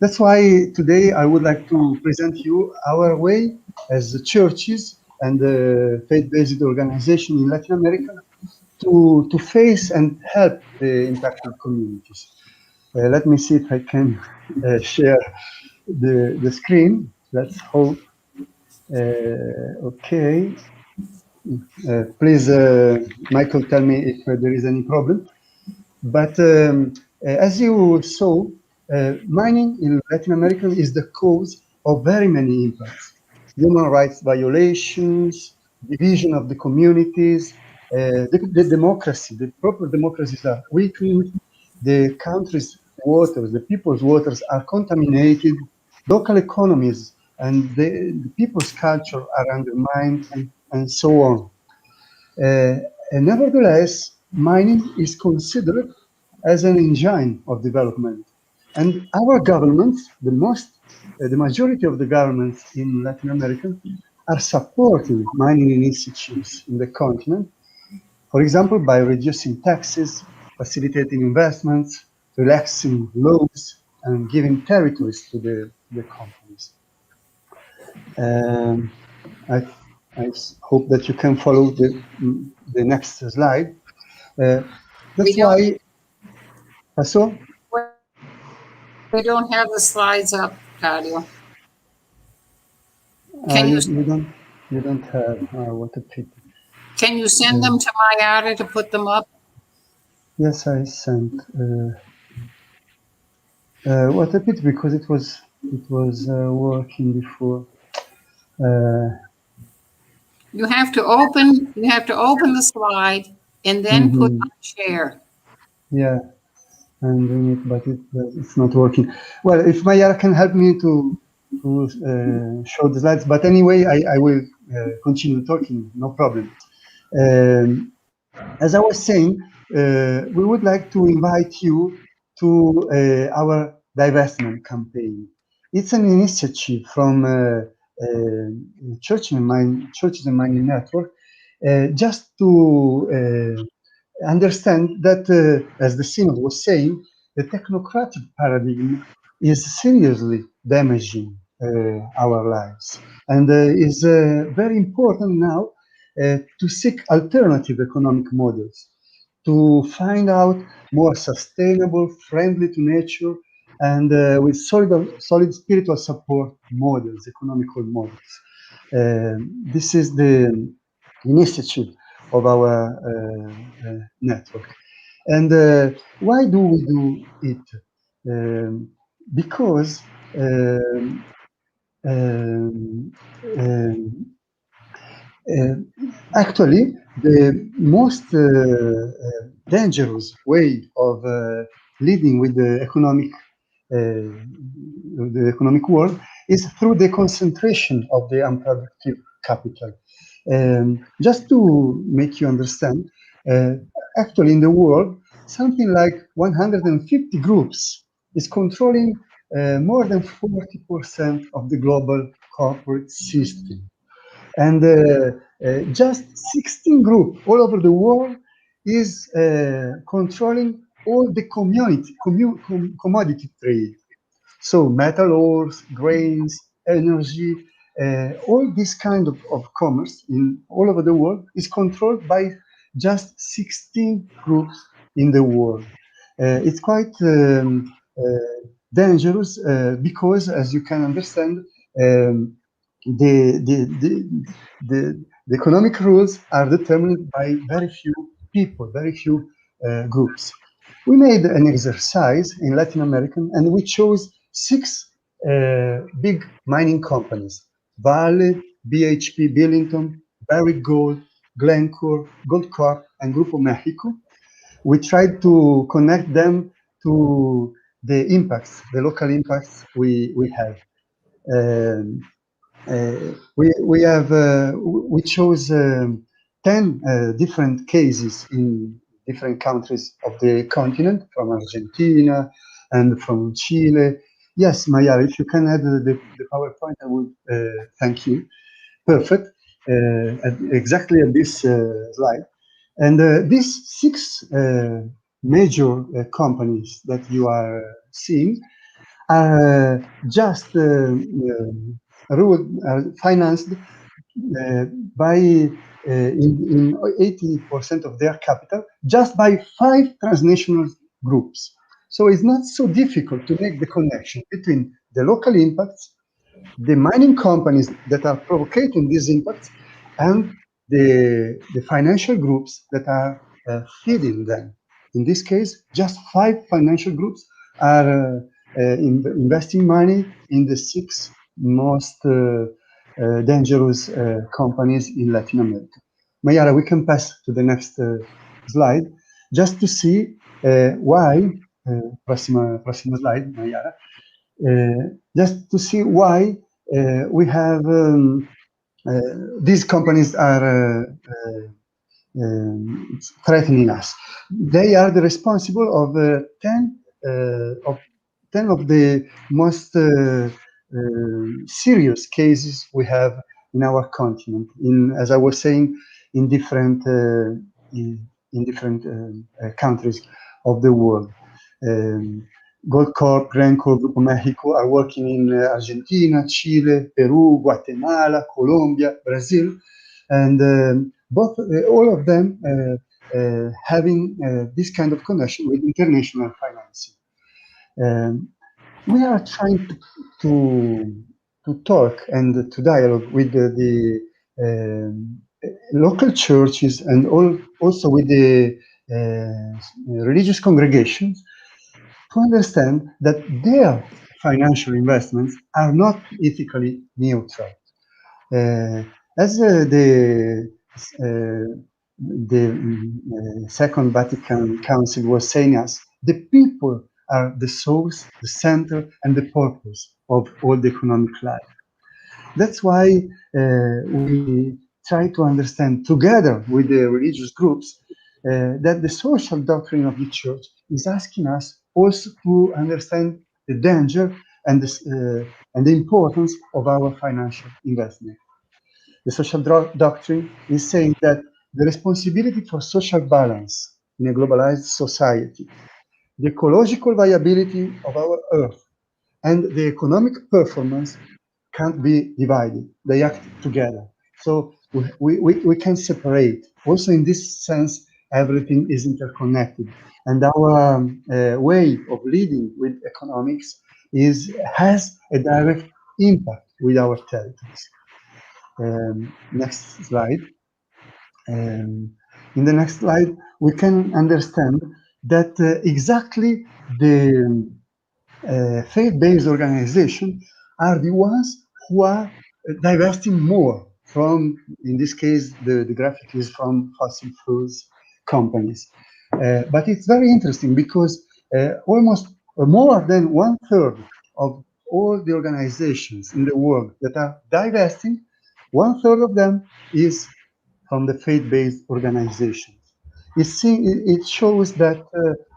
That's why today I would like to present you our way as the churches and the faith-based organization in Latin America to face and help the impacted communities. Let me see if I can share the screen. Let's hope. Okay. Please, Michael, tell me if there is any problem. But as you saw, mining in Latin America is the cause of very many impacts. Human rights violations, division of the communities, the democracy, the proper democracies are weakened, the country's waters, the people's waters are contaminated, local economies and the people's culture are undermined, and so on. And nevertheless, mining is considered as an engine of development. And our governments, the majority of the governments in Latin America, are supporting mining initiatives in the continent, for example, by reducing taxes, facilitating investments, relaxing laws, and giving territories to the companies. I hope that you can follow the next slide. That's why, so We don't have the slides up, Claudio. Can you don't have what a pity. Can you send them to Mayada to put them up? Yes, I sent. What a pity, because it was working before. You have to open the slide and then put on share. Yeah, I'm doing it, but it's not working. Well, if Maya can help me to show the slides, but anyway, I will continue talking, no problem. As I was saying, we would like to invite you to our divestment campaign. It's an initiative from Churches and Mining Network, just to understand that, as the Synod was saying, the technocratic paradigm is seriously damaging our lives, and is very important now to seek alternative economic models, to find out more sustainable, friendly to nature, and with solid spiritual support models, economical models. This is the initiative of our network. And why do we do it? Because actually, the most dangerous way of leading with the economic world is through the concentration of the unproductive capital. Just to make you understand, actually in the world, something like 150 groups is controlling more than 40% of the global corporate system. And just 16 groups all over the world is controlling all the commodity trade. So metal ores, grains, energy, all this kind of commerce in all over the world is controlled by just 16 groups in the world. It's quite dangerous because, as you can understand, the economic rules are determined by very few people, very few groups. We made an exercise in Latin America, and we chose 6 big mining companies: Vale, BHP Billington, Barrick Gold, Glencore, Goldcorp, and Grupo Mexico. We tried to connect them to the impacts, the local impacts we have. We chose 10 different cases in different countries of the continent, from Argentina and from Chile. Yes, Maya, if you can add the PowerPoint, I would thank you. Perfect. Exactly at this slide. And these 6 major companies that you are seeing are just financed by in 80% of their capital just by 5 transnational groups. So it's not so difficult to make the connection between the local impacts, the mining companies that are provoking these impacts, and the financial groups that are feeding them. In this case, just 5 financial groups are investing money in the 6 most dangerous companies in Latin America. Mayara, we can pass to the next slide just to see why, prossima slide, Mayara, just to see why we have these companies are threatening us. They are the responsible of 10 of the most serious cases we have in our continent. As I was saying, in different countries of the world. Goldcorp, Glencore, Grupo Mexico are working in Argentina, Chile, Peru, Guatemala, Colombia, Brazil, and all of them having this kind of connection with international financing. We are trying to talk and to dialogue with the local churches and also with the religious congregations to understand that their financial investments are not ethically neutral. As the Second Vatican Council was saying us, the people are the source, the center, and the purpose of all the economic life. That's why we try to understand together with the religious groups that the social doctrine of the church is asking us also to understand the danger and the importance of our financial investment. The social doctrine is saying that the responsibility for social balance in a globalized society, the ecological viability of our earth, and the economic performance can't be divided. They act together. So we can separate. Also in this sense, everything is interconnected. And our way of leading with economics has a direct impact with our territories. Next slide. In the next slide, we can understand that exactly the faith-based organizations are the ones who are divesting more from, in this case, the graphic is from fossil fuels companies. But it's very interesting because almost more than 1/3 of all the organizations in the world that are divesting, 1/3 of them is from the faith-based organizations. It shows that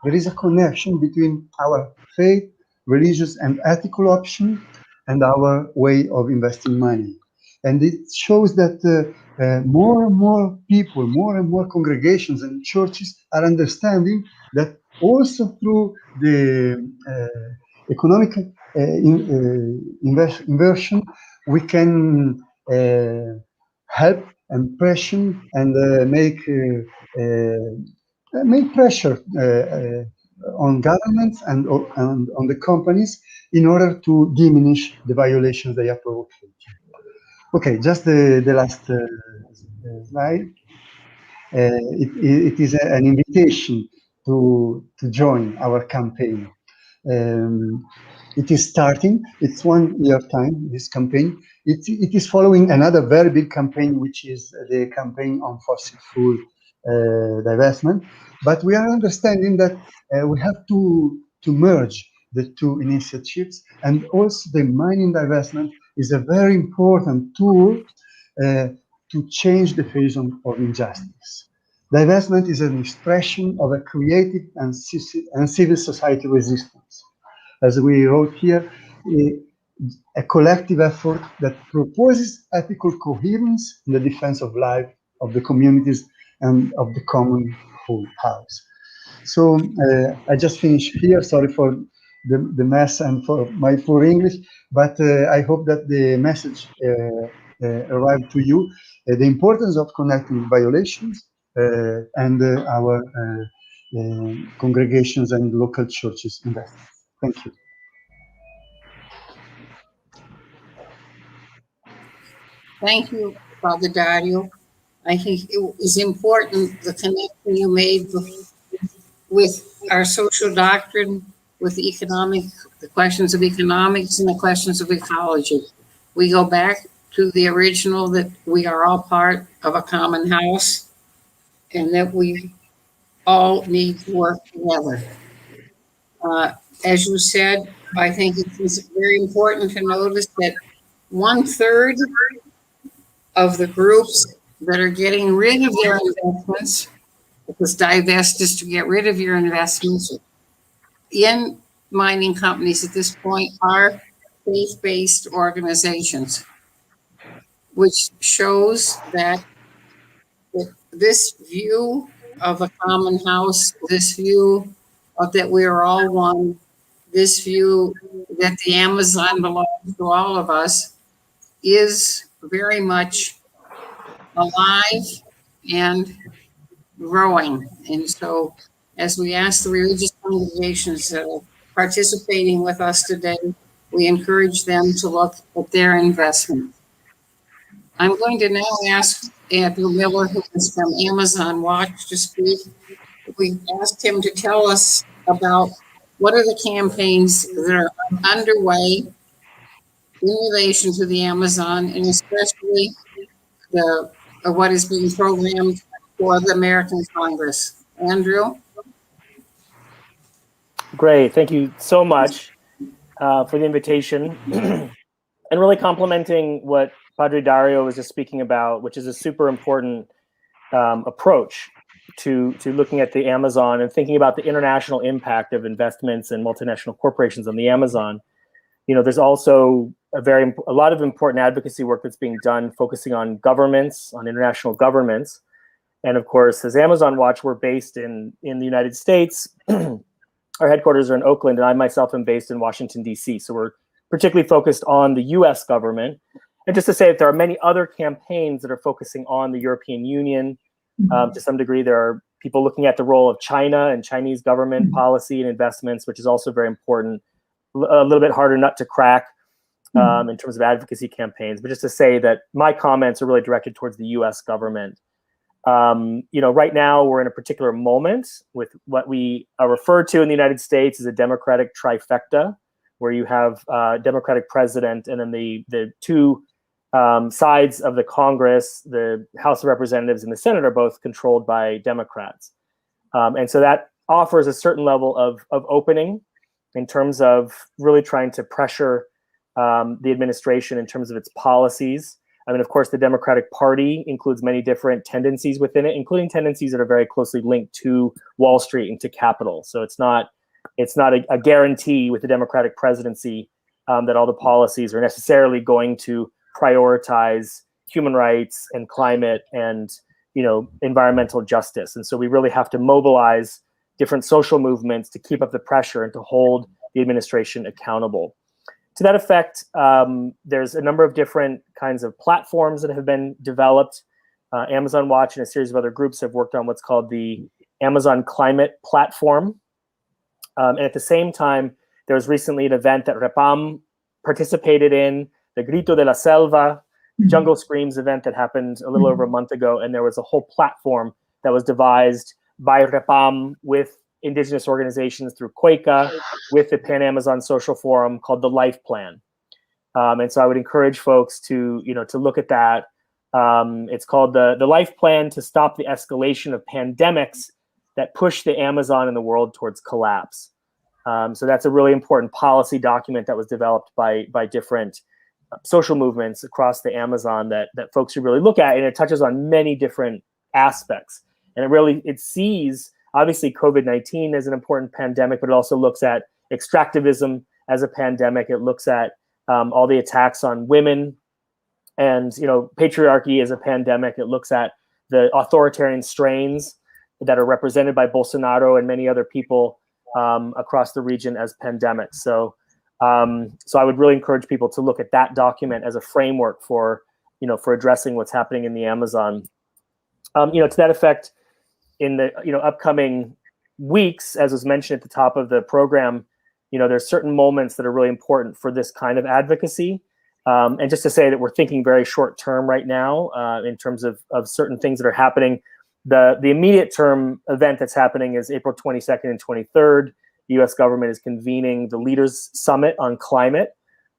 there is a connection between our faith, religious and ethical option and our way of investing money. And it shows that more and more people, more and more congregations and churches are understanding that also through the economic inversion, we can help and pressure and make pressure on governments and on the companies in order to diminish the violations they are provoking. Okay, just the last slide. It is an invitation to join our campaign. It is starting. It's 1 year time, this campaign. It is following another very big campaign, which is the campaign on fossil fuel divestment. But we are understanding that we have to merge the two initiatives, and also the mining divestment is a very important tool to change the face of injustice. Divestment is an expression of a creative and civil society resistance. As we wrote here, a collective effort that proposes ethical coherence in the defense of life, of the communities, and of the common whole house. So I just finished here. Sorry for the mess and for my poor English, but I hope that the message arrived to you. The importance of connecting violations and our congregations and local churches investments. Thank you. Thank you, Father Dario. I think it is important, the connection you made with our social doctrine, with the questions of economics and the questions of ecology. We go back to the original that we are all part of a common house and that we all need to work together. As you said, I think it's very important to notice that 1/3 of the groups that are getting rid of their investments, because divest is to get rid of your investments in mining companies at this point, are faith-based organizations, which shows that this view of a common house, this view of that we are all one, this view that the Amazon belongs to all of us, is very much alive and growing. And so, as we ask the religious congregations that are participating with us today, we encourage them to look at their investment. I'm going to now ask Andrew Miller, who is from Amazon Watch, to speak. We asked him to tell us about what are the campaigns that are underway in relation to the Amazon, and especially what is being programmed for the American Congress. Andrew? Great. Thank you so much for the invitation. And really complimenting what Padre Dario was just speaking about, which is a super important approach to looking at the Amazon and thinking about the international impact of investments and multinational corporations on the Amazon. You know, there's also a lot of important advocacy work that's being done focusing on governments, on international governments. And of course, as Amazon Watch, we're based in the United States. Our headquarters are in Oakland, and I myself am based in Washington, D.C. So we're particularly focused on the U.S. government. And just to say that there are many other campaigns that are focusing on the European Union. To some degree, there are people looking at the role of China and Chinese government policy and investments, which is also very important. A little bit harder nut to crack in terms of advocacy campaigns. But just to say that my comments are really directed towards the U.S. government. You know, right now we're in a particular moment with what we are referred to in the United States as a democratic trifecta, where you have a Democratic president and then the two sides of the Congress, the House of Representatives and the Senate, are both controlled by Democrats. And so that offers a certain level of opening in terms of really trying to pressure the administration in terms of its policies. I mean, of course, the Democratic Party includes many different tendencies within it, including tendencies that are very closely linked to Wall Street and to capital. So it's not a guarantee with the Democratic presidency that all the policies are necessarily going to prioritize human rights and climate and, you know, environmental justice. And so we really have to mobilize different social movements to keep up the pressure and to hold the administration accountable. To that effect, there's a number of different kinds of platforms that have been developed. Amazon Watch and a series of other groups have worked on what's called the Amazon Climate Platform. And at the same time, there was recently an event that REPAM participated in, the Grito de la Selva, Jungle Screams event that happened a little over a month ago. And there was a whole platform that was devised by REPAM with Indigenous organizations through Cueca, with the Pan-Amazon Social Forum, called the Life Plan. And so I would encourage folks to look at that. It's called the Life Plan to Stop the Escalation of Pandemics that Push the Amazon and the World Towards Collapse. So that's a really important policy document that was developed by different social movements across the Amazon that folks should really look at, and it touches on many different aspects. And it sees, obviously, COVID-19 as an important pandemic, but it also looks at extractivism as a pandemic. It looks at all the attacks on women and, patriarchy as a pandemic. It looks at the authoritarian strains that are represented by Bolsonaro and many other people across the region as pandemics. So I would really encourage people to look at that document as a framework for addressing what's happening in the Amazon. To that effect, in the upcoming weeks, as was mentioned at the top of the program, there's certain moments that are really important for this kind of advocacy. And just to say that we're thinking very short term right now in terms of certain things that are happening. The immediate term event that's happening is April 22nd and 23rd. The U.S. government is convening the Leaders Summit on Climate,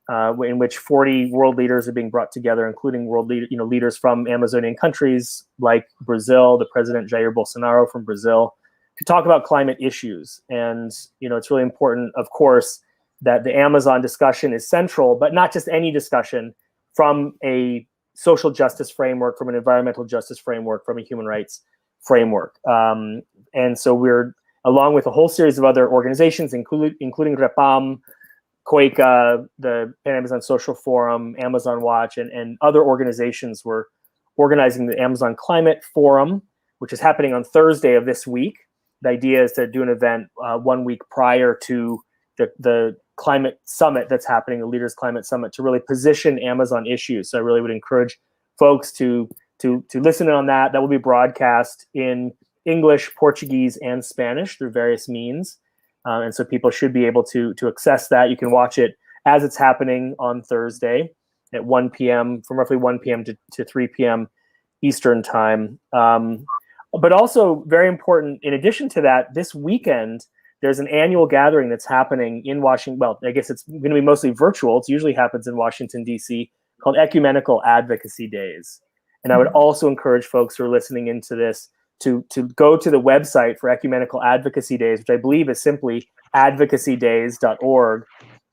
in which 40 world leaders are being brought together, including leaders from Amazonian countries like Brazil, the President Jair Bolsonaro from Brazil, to talk about climate issues. And it's really important, of course, that the Amazon discussion is central, but not just any discussion, from a social justice framework, from an environmental justice framework, from a human rights framework. And so we're, along with a whole series of other organizations, including REPAM, COICA, the Pan-Amazon Social Forum, Amazon Watch, and other organizations, were organizing the Amazon Climate Forum, which is happening on Thursday of this week. The idea is to do an event 1 week prior to the climate summit that's happening, the Leaders Climate Summit, to really position Amazon issues. So I really would encourage folks to listen in on that. That will be broadcast in English, Portuguese, and Spanish through various means. And so people should be able to access that. You can watch it as it's happening on Thursday at 1 p.m., from roughly 1 p.m. to 3 p.m. Eastern time. But also very important, in addition to that, this weekend, there's an annual gathering that's happening in Washington. Well, I guess it's going to be mostly virtual. It usually happens in Washington, D.C., called Ecumenical Advocacy Days. And I would also encourage folks who are listening into this to go to the website for Ecumenical Advocacy Days, which I believe is simply advocacydays.org.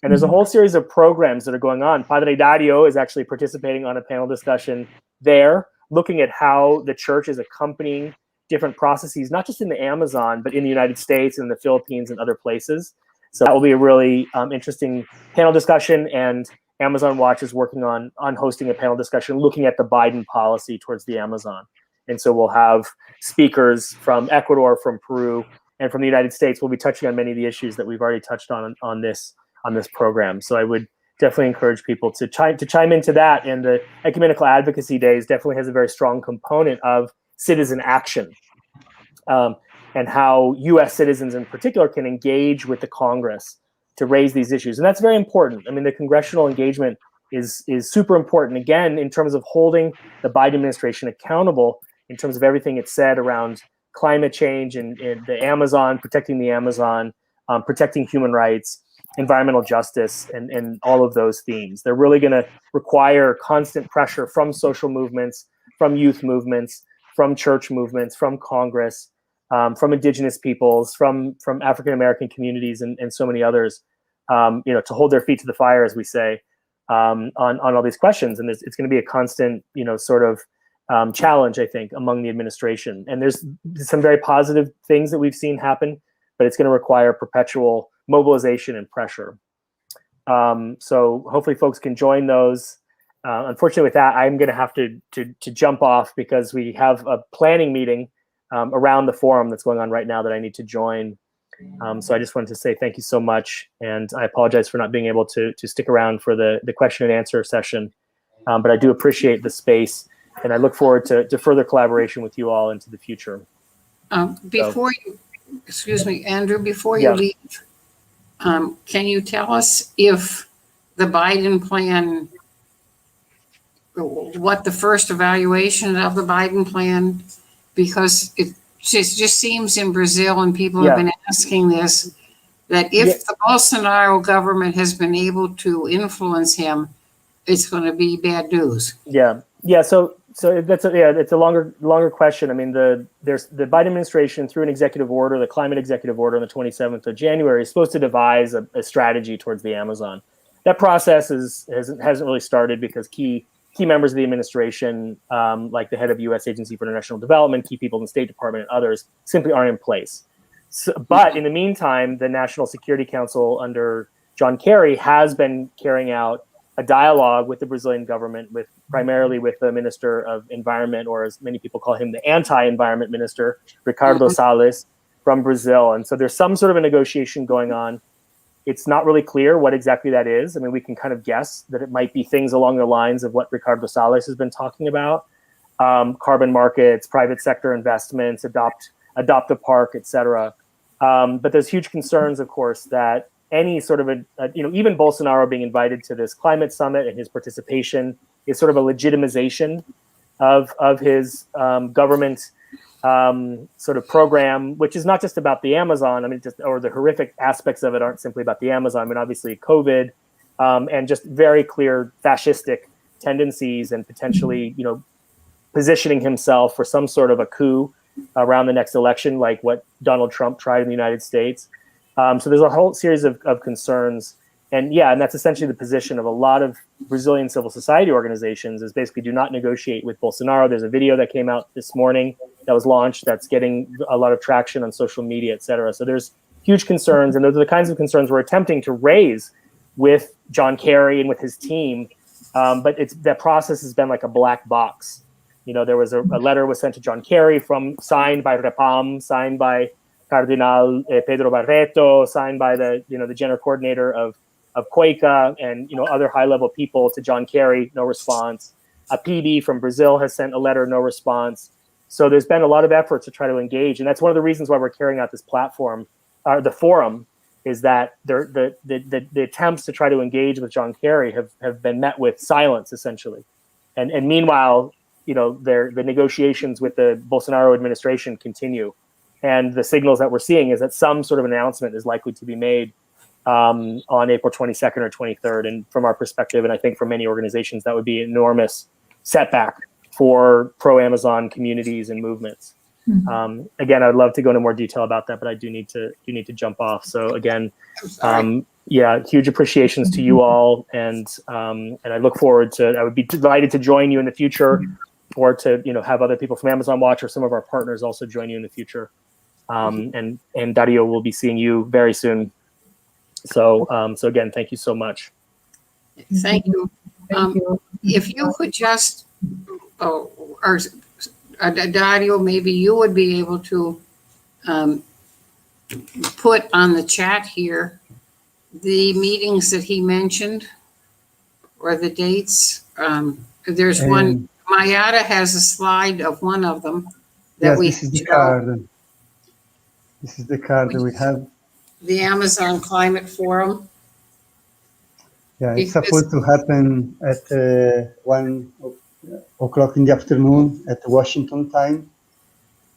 And there's a whole series of programs that are going on. Padre Dario is actually participating on a panel discussion there, looking at how the church is accompanying different processes, not just in the Amazon, but in the United States and the Philippines and other places. So that will be a really interesting panel discussion. And Amazon Watch is working on hosting a panel discussion looking at the Biden policy towards the Amazon. And so we'll have speakers from Ecuador, from Peru, and from the United States. We'll be touching on many of the issues that we've already touched on this program. So I would definitely encourage people to chime into that. And the Ecumenical Advocacy Days definitely has a very strong component of citizen action, and how U.S. citizens in particular can engage with the Congress to raise these issues. And that's very important. I mean, the congressional engagement is super important, again, in terms of holding the Biden administration accountable in terms of everything it said around climate change and the Amazon, protecting the Amazon, protecting human rights, environmental justice, and all of those themes. They're really going to require constant pressure from social movements, from youth movements, from church movements, from Congress, from Indigenous peoples, from African American communities, and so many others, to hold their feet to the fire, as we say, on all these questions. And it's going to be a constant, sort of challenge, I think, among the administration. And there's some very positive things that we've seen happen, but it's going to require perpetual mobilization and pressure. So hopefully folks can join those. Unfortunately, with that, I'm going to have to jump off because we have a planning meeting around the forum that's going on right now that I need to join. So I just wanted to say thank you so much, and I apologize for not being able to stick around for the question and answer session. But I do appreciate the space, and I look forward to further collaboration with you all into the future. Excuse me, Andrew, before you leave, can you tell us if the Biden plan, what the first evaluation of the Biden plan, because it just seems in Brazil, and people have been asking this, that if the Bolsonaro government has been able to influence him, it's going to be bad news. So that's it's a longer question. I mean, there's the Biden administration, through an executive order, the climate executive order on the 27th of January, is supposed to devise a strategy towards the Amazon. That process hasn't really started because key members of the administration, like the head of U.S. Agency for International Development, key people in the State Department, and others, simply aren't in place. But in the meantime, the National Security Council under John Kerry has been carrying out a dialogue with the Brazilian government, primarily with the Minister of Environment, or as many people call him, the anti-environment minister, Ricardo Salles, from Brazil. And so there's some sort of a negotiation going on. It's not really clear what exactly that is. I mean, we can kind of guess that it might be things along the lines of what Ricardo Salles has been talking about, carbon markets, private sector investments, adopt a park, et cetera. But there's huge concerns, of course, that any sort of even Bolsonaro being invited to this climate summit and his participation is sort of a legitimization of his government sort of program, which is not just about the Amazon. I mean, or the horrific aspects of it aren't simply about the Amazon. I mean, obviously COVID and just very clear fascistic tendencies and potentially, positioning himself for some sort of a coup around the next election, like what Donald Trump tried in the United States. So there's a whole series of concerns. And that's essentially the position of a lot of Brazilian civil society organizations, is basically do not negotiate with Bolsonaro. There's a video that came out this morning that was launched that's getting a lot of traction on social media, et cetera. So there's huge concerns, and those are the kinds of concerns we're attempting to raise with John Kerry and with his team. But that process has been like a black box. There was a letter was sent to John Kerry signed by Repam, signed by Cardinal Pedro Barreto, signed by the general coordinator of Cueca and other high-level people to John Kerry, no response. APIB from Brazil has sent a letter, no response. So there's been a lot of effort to try to engage, and that's one of the reasons why we're carrying out this platform, the forum, is that the attempts to try to engage with John Kerry have been met with silence, essentially. And meanwhile, the negotiations with the Bolsonaro administration continue. And the signals that we're seeing is that some sort of announcement is likely to be made on April 22nd or 23rd. And from our perspective, and I think from many organizations, that would be an enormous setback for pro-Amazon communities and movements. Mhm. Again, I'd love to go into more detail about that, but I do need to jump off. So again, huge appreciations to you all, and I look forward to. I would be delighted to join you in the future, or to have other people from Amazon Watch or some of our partners also join you in the future. And Dario will be seeing you very soon. So again, thank you so much. Thank you. Thank you. If you could just, Dario, maybe you would be able to put on the chat here the meetings that he mentioned, or the dates. There's one, Mayada has a slide of one of them that we this is the show. card. This is the card that we have. The Amazon Climate Forum. Yeah, it's Because- supposed to happen at 1:00 in the afternoon at Washington time,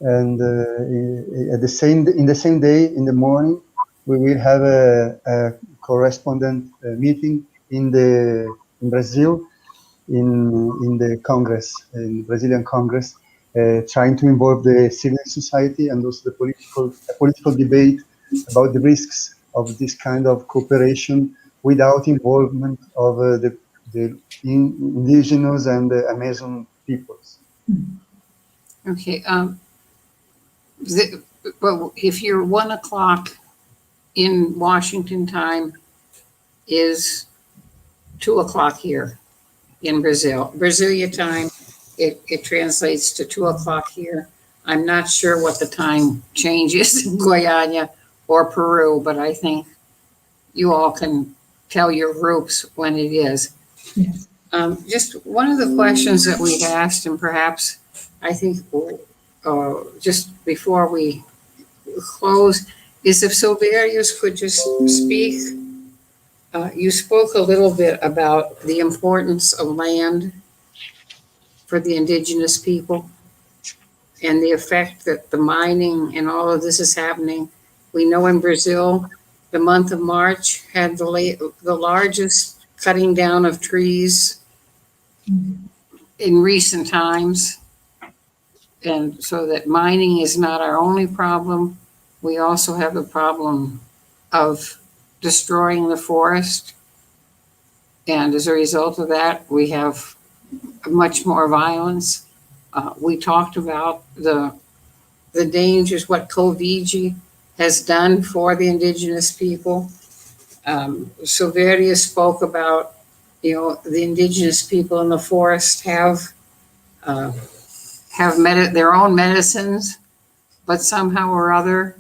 and in the same day in the morning, we will have a correspondent meeting in Brazil, in the Congress, in Brazilian Congress, trying to involve the civil society and also the political debate about the risks of this kind of cooperation without involvement of the indigenous and the Amazon peoples. Okay. But if you're 1:00 in Washington time, is 2:00 here in Brazil. Brasilia time, it translates to 2:00 here. I'm not sure what the time change is in Guyana or Peru, but I think you all can tell your groups when it is. Yes. Just one of the questions that we asked, and perhaps I think just before we close, is if Silverius could just speak. You spoke a little bit about the importance of land for the indigenous people and the effect that the mining and all of this is happening. We know in Brazil, the month of March had the largest cutting down of trees in recent times. And so that mining is not our only problem. We also have the problem of destroying the forest. And as a result of that, we have much more violence. We talked about the dangers, what COVID has done for the indigenous people. Silveria spoke about, the indigenous people in the forest have their own medicines, but somehow or other,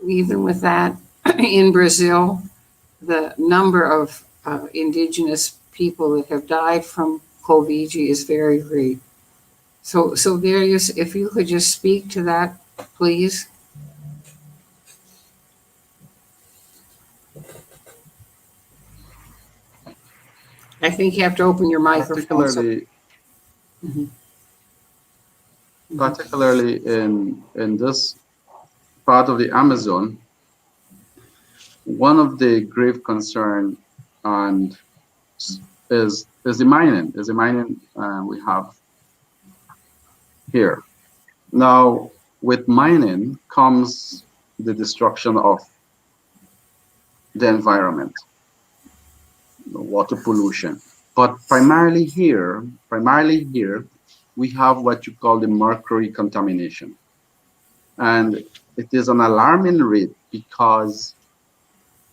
even with that, in Brazil, the number of indigenous people that have died from COVID is very great. So Darius, if you could just speak to that, please. I think you have to open your microphone. Mhm. Particularly in this part of the Amazon, one of the grave concern and is the mining. We have here. Now, with mining comes the destruction of the environment, water pollution. But primarily here, we have what you call the mercury contamination. And it is an alarming rate because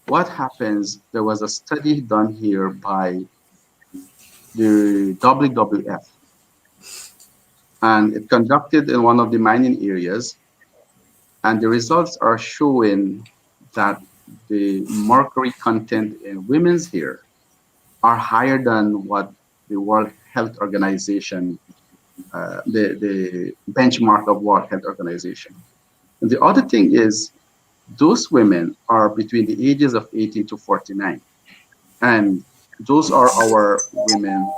what happens, there was a study done here by the WWF, and it conducted in one of the mining areas, and the results are showing that the mercury content in women's hair are higher than what the World Health Organization, the benchmark of World Health Organization. And the other thing is, those women are between the ages of 18 to 49. And those are our women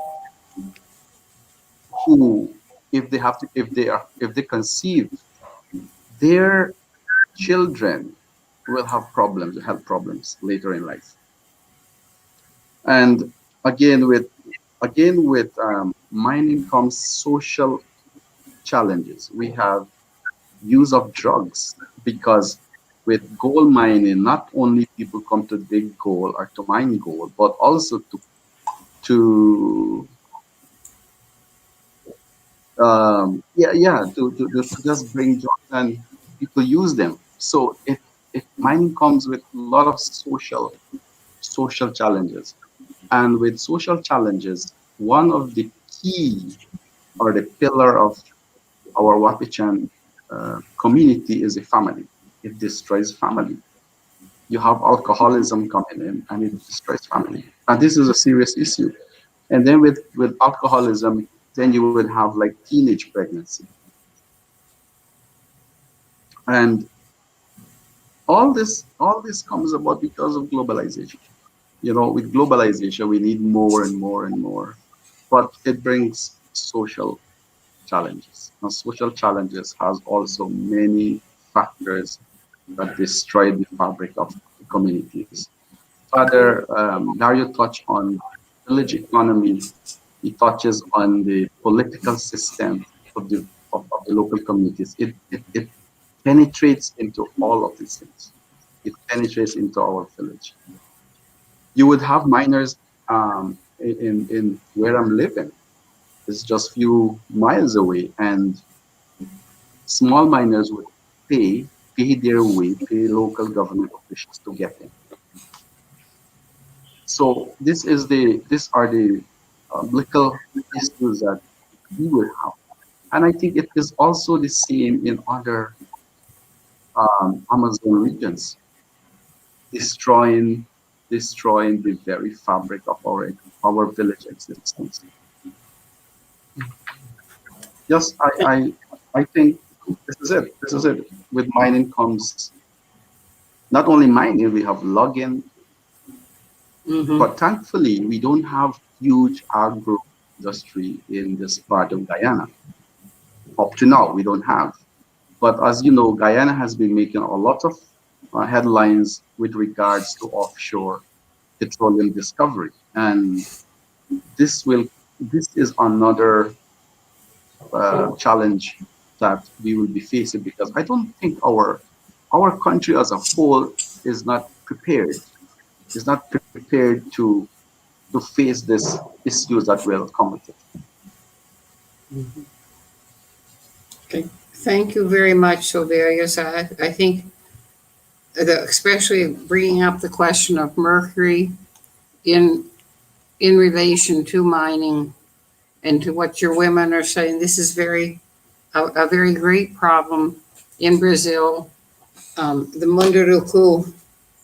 who, if they conceive, their children will have problems, health problems later in life. And again, with mining comes social challenges. We have use of drugs, because with gold mining, not only people come to dig gold or to mine gold, but also to just bring drugs and people use them. So if mining comes with a lot of social challenges, and with social challenges, one of the key or the pillar of our Wapichan community is a family. It destroys family. You have alcoholism coming in, and it destroys family. And this is a serious issue. And then with alcoholism, then you will have like teenage pregnancy. And all this comes about because of globalization. You know, with globalization, we need more and more and more, but it brings social challenges. And social challenges has also many factors that destroy the fabric of the communities. Father Dario touched on village economy. He touches on the political system of the local communities. It penetrates into all of these things. It penetrates into our village. You would have miners in where I'm living. It's just few miles away, and small miners would pay their way, pay local government officials to get in. So these are the legal issues that we will have, and I think it is also the same in other Amazon regions, destroying the very fabric of our village existence. Yes, I think this is it. This is it. With mining comes not only mining, we have logging, Mhm. but thankfully we don't have huge agro industry in this part of Guyana. Up to now, we don't have. But as you know, Guyana has been making a lot of headlines with regards to offshore petroleum discovery, and this is another challenge that we will be facing, because I don't think our country as a whole is not prepared. Is not prepared to face these issues that will come with it. Okay. Thank you very much, Sylverius. I think especially bringing up the question of mercury in relation to mining and to what your women are saying, this is a very great problem in Brazil. the Munduruku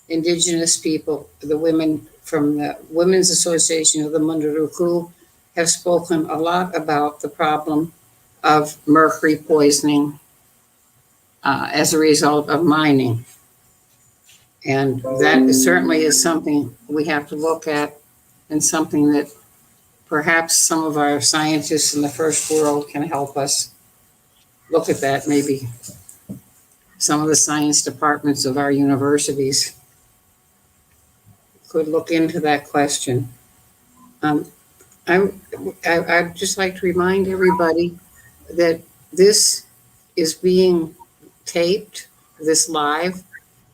Indigenous people, the women from the Women's Association of the Munduruku, have spoken a lot about the problem of mercury poisoning as a result of mining. And that certainly is something we have to look at, and something that perhaps some of our scientists in the first world can help us look at that. Maybe some of the science departments of our universities could look into that question. I'd just like to remind everybody that this is being taped, this live,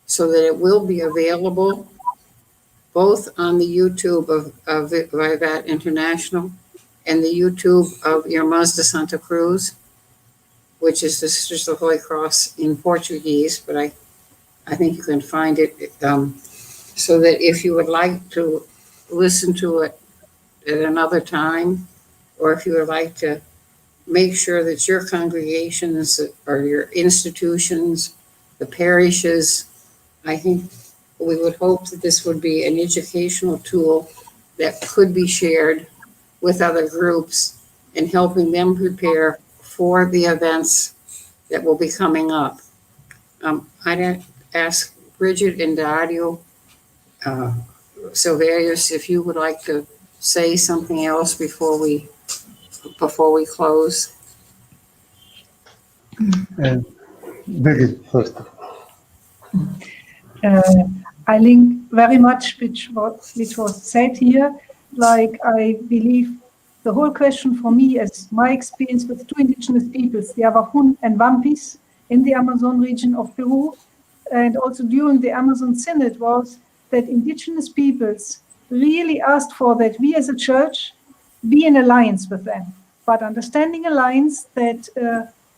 so that it will be available both on the YouTube of Vivat International and the YouTube of Irmãs de Santa Cruz, which is the Sisters of the Holy Cross in Portuguese, but I think you can find it, so that if you would like to listen to it at another time, or if you would like to make sure that your congregations or your institutions, the parishes, I think we would hope that this would be an educational tool that could be shared with other groups in helping them prepare for the events that will be coming up. I'd ask Bridget and Dario Silverius if you would like to say something else before we close. Birgit first. I link very much which was said here. Like, I believe the whole question for me, as my experience with two indigenous peoples, the Avajún and Wampis in the Amazon region of Peru, and also during the Amazon Synod, was that indigenous peoples really asked for that we as a church be in alliance with them, but understanding alliance that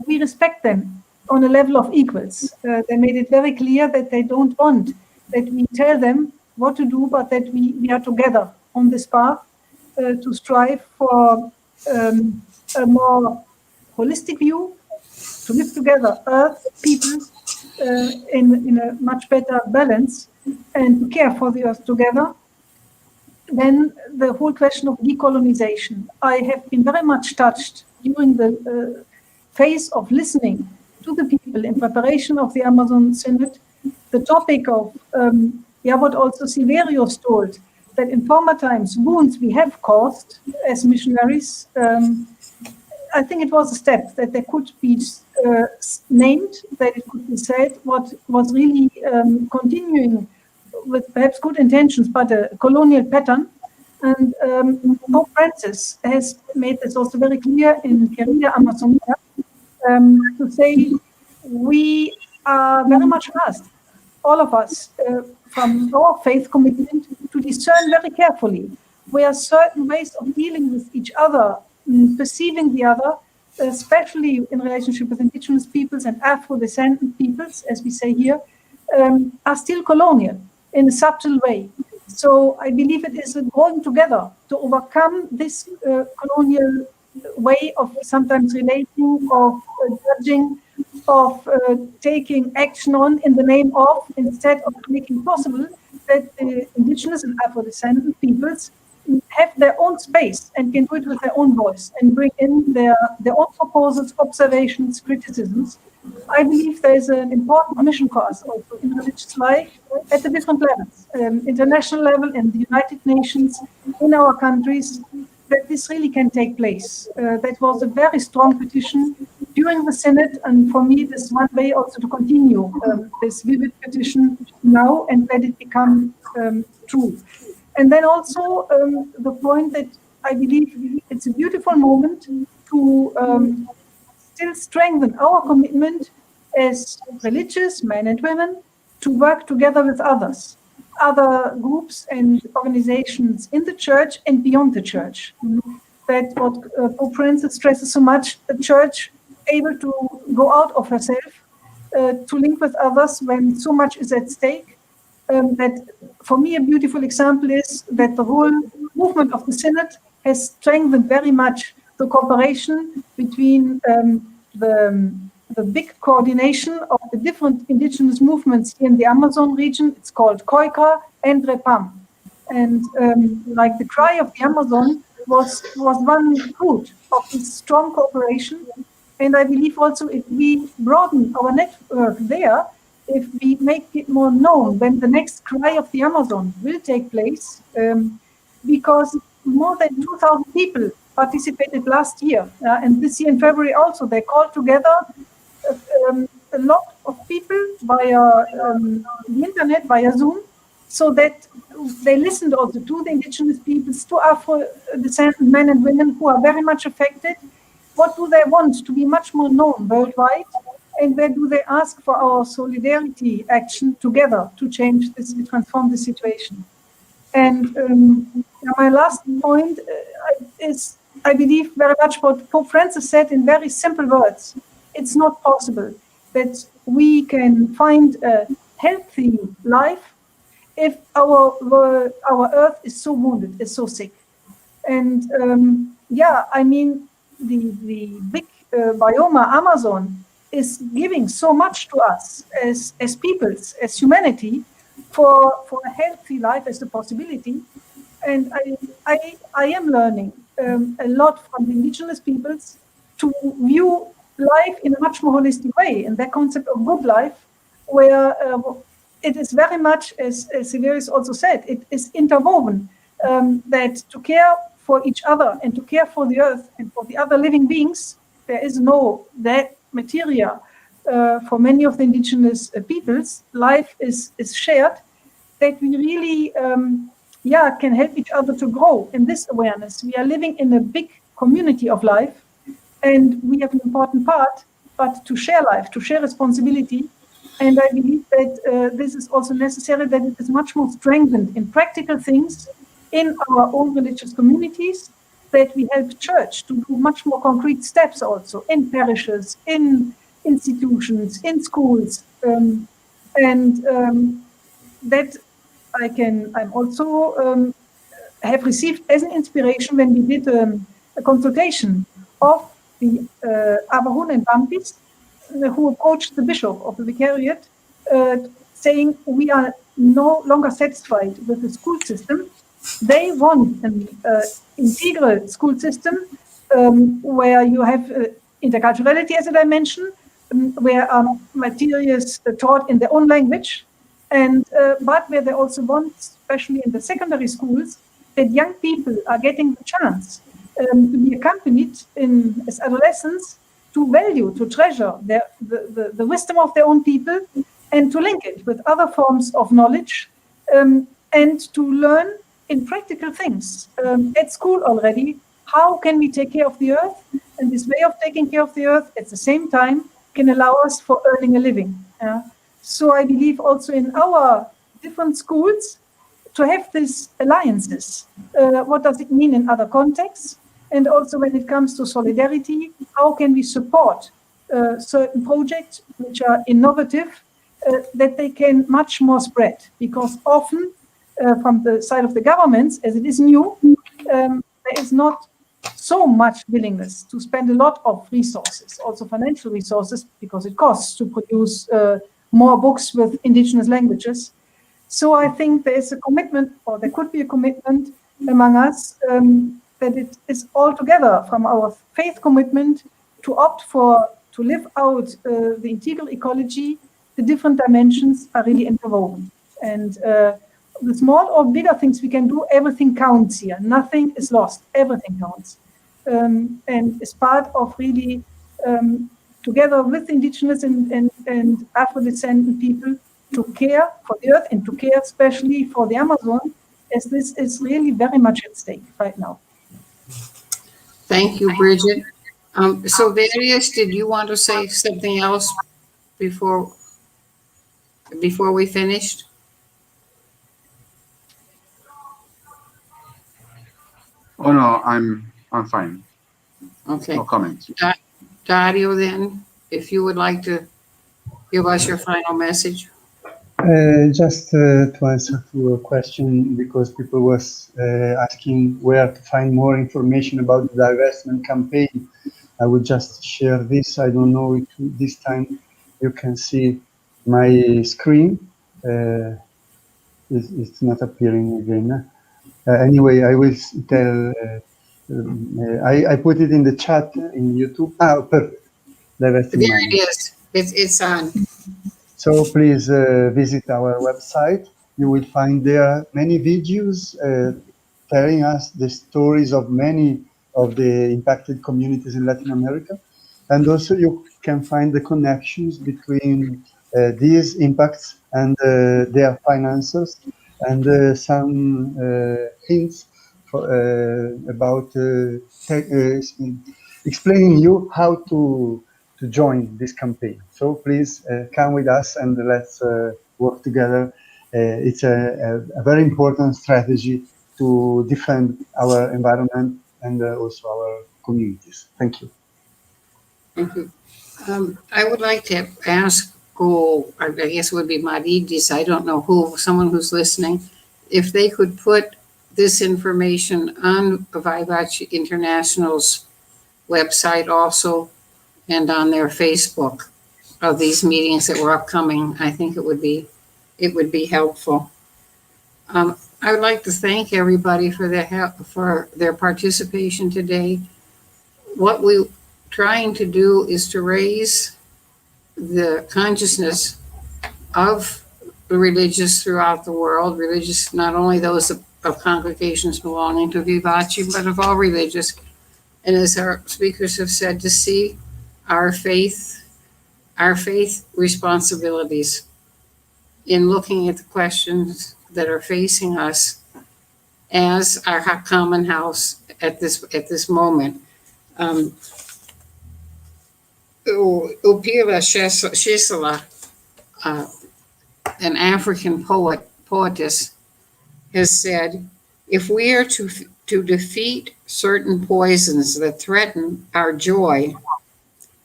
we respect them on a level of equals. They made it very clear that they don't want that we tell them what to do, but that we are together on this path to strive for a more holistic view, to live together, earth, people, in a much better balance, and to care for the earth together. Then the whole question of decolonization. I have been very much touched during the phase of listening to the people in preparation of the Amazon Synod, the topic of what also Silverius told, that in former times wounds we have caused as missionaries. I think it was a step that there could be named, that it could be said what was really continuing with perhaps good intentions, but a colonial pattern. And Pope Francis has made this also very clear in Querida Amazonia, to say we are very much asked, all of us, from our faith commitment, to discern very carefully where certain ways of dealing with each other, perceiving the other, especially in relationship with indigenous peoples and Afro-descendant peoples, as we say here, are still colonial in a subtle way. So I believe it is going together to overcome this colonial way of sometimes relating, of judging, of taking action on in the name of, instead of making possible that the indigenous and Afro-descendant peoples have their own space and can do it with their own voice and bring in their own proposals, observations, criticisms. I believe there is an important mission for us also in religious life at the different levels, international level, in the United Nations, in our countries, that this really can take place. That was a very strong petition during the Synod, and for me, this is one way also to continue this vivid petition now and let it become true. And then also the point that I believe it's a beautiful moment to still strengthen our commitment as religious men and women to work together with others, other groups and organizations in the church and beyond the church. That what Pope Francis stresses so much, the church able to go out of herself to link with others when so much is at stake. That for me, a beautiful example is that the whole movement of the Synod has strengthened very much the cooperation between the the big coordination of the different indigenous movements in the Amazon region. It's called COICA and REPAM. And like the cry of the Amazon was one fruit of this strong cooperation. And I believe also if we broaden our network there, if we make it more known when the next cry of the Amazon will take place, because more than 2,000 people participated last year. And this year in February also, they called together a lot of people via the internet, via Zoom, so that they listened also to the indigenous peoples, to Afro-descendant men and women who are very much affected. What do they want to be much more known worldwide? And where do they ask for our solidarity action together to change this, to transform the situation? And my last point is, I believe very much what Pope Francis said in very simple words. It's not possible that we can find a healthy life if our earth is so wounded, is so sick. And yeah, I mean, the big bioma Amazon is giving so much to us as peoples, as humanity, for a healthy life as a possibility. And I am learning a lot from the indigenous peoples to view life in a much more holistic way, and that concept of good life, where it is very much, as Severus also said, it is interwoven, that to care for each other and to care for the earth and for the other living beings, there is no that materia. For many of the indigenous peoples, life is shared, that we really can help each other to grow in this awareness. We are living in a big community of life, and we have an important part, but to share life, to share responsibility. And I believe that this is also necessary, that it is much more strengthened in practical things in our own religious communities, that we help church to do much more concrete steps also in parishes, in institutions, in schools. That I'm also have received as an inspiration when we did a consultation of the Abahun and Bampis, who approached the bishop of the vicariate, saying we are no longer satisfied with the school system. They want an integral school system where you have interculturality as a dimension, where material is taught in their own language, and but where they also want, especially in the secondary schools, that young people are getting the chance to be accompanied as adolescents to value, to treasure the wisdom of their own people, and to link it with other forms of knowledge, and to learn in practical things at school already. How can we take care of the earth? And this way of taking care of the earth at the same time can allow us for earning a living. So I believe also in our different schools to have these alliances. What does it mean in other contexts? And also when it comes to solidarity, how can we support certain projects which are innovative, that they can much more spread? Because often from the side of the governments, as it is new, there is not so much willingness to spend a lot of resources, also financial resources, because it costs to produce more books with indigenous languages. So I think there is a commitment, or there could be a commitment among us, that it is all together from our faith commitment to opt for, to live out the integral ecology. The different dimensions are really interwoven. And the small or bigger things we can do, everything counts here. Nothing is lost, everything counts. And it's part of really, together with indigenous and Afro-descendant people, to care for the earth and to care especially for the Amazon, as this is really very much at stake right now. Thank you, Bridget. So Darius, did you want to say something else before we finished? Oh no, I'm fine. Okay. No comment. Dario, then, if you would like to give us your final message. Just to answer to a question, because people was asking where to find more information about the divestment campaign. I will just share this. I don't know if this time you can see my screen. It's not appearing again. Anyway, I will tell. I put it in the chat in YouTube. Ah, perfect. Divestment There it Money. is. It's on. So please visit our website. You will find there many videos telling us the stories of many of the impacted communities in Latin America. And also you can find the connections between these impacts and their financiers, and some hints for, about explaining you how to join this campaign. So please come with us and let's work together. It's a very important strategy to defend our environment and also our communities. Thank you. Thank you. I would like to ask, I guess it would be Maridis, I don't know who, someone who's listening, if they could put this information on Vivace International's website also and on their Facebook of these meetings that were upcoming. I think it would be helpful. I would like to thank everybody for their participation today. What we're trying to do is to raise the consciousness of the religious throughout the world, religious, not only those of congregations belonging to Vivace, but of all religious. And as our speakers have said, to see our faith responsibilities in looking at the questions that are facing us as our common house at this moment. Upila Shisala, an African poetess, has said, if we are to defeat certain poisons that threaten our joy,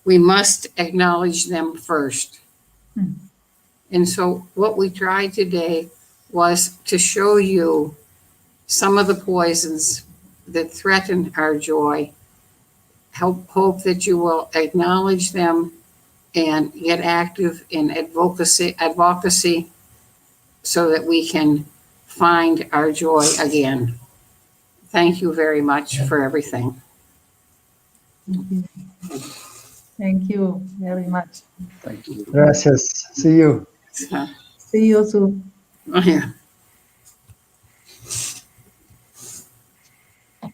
we must acknowledge them first. And so what we tried today was to show you some of the poisons that threaten our joy. Hope that you will acknowledge them and get active in advocacy so that we can find our joy again. Thank you very much for everything. Thank you very much. Thank you. Gracias. See you. So, See you soon. yeah.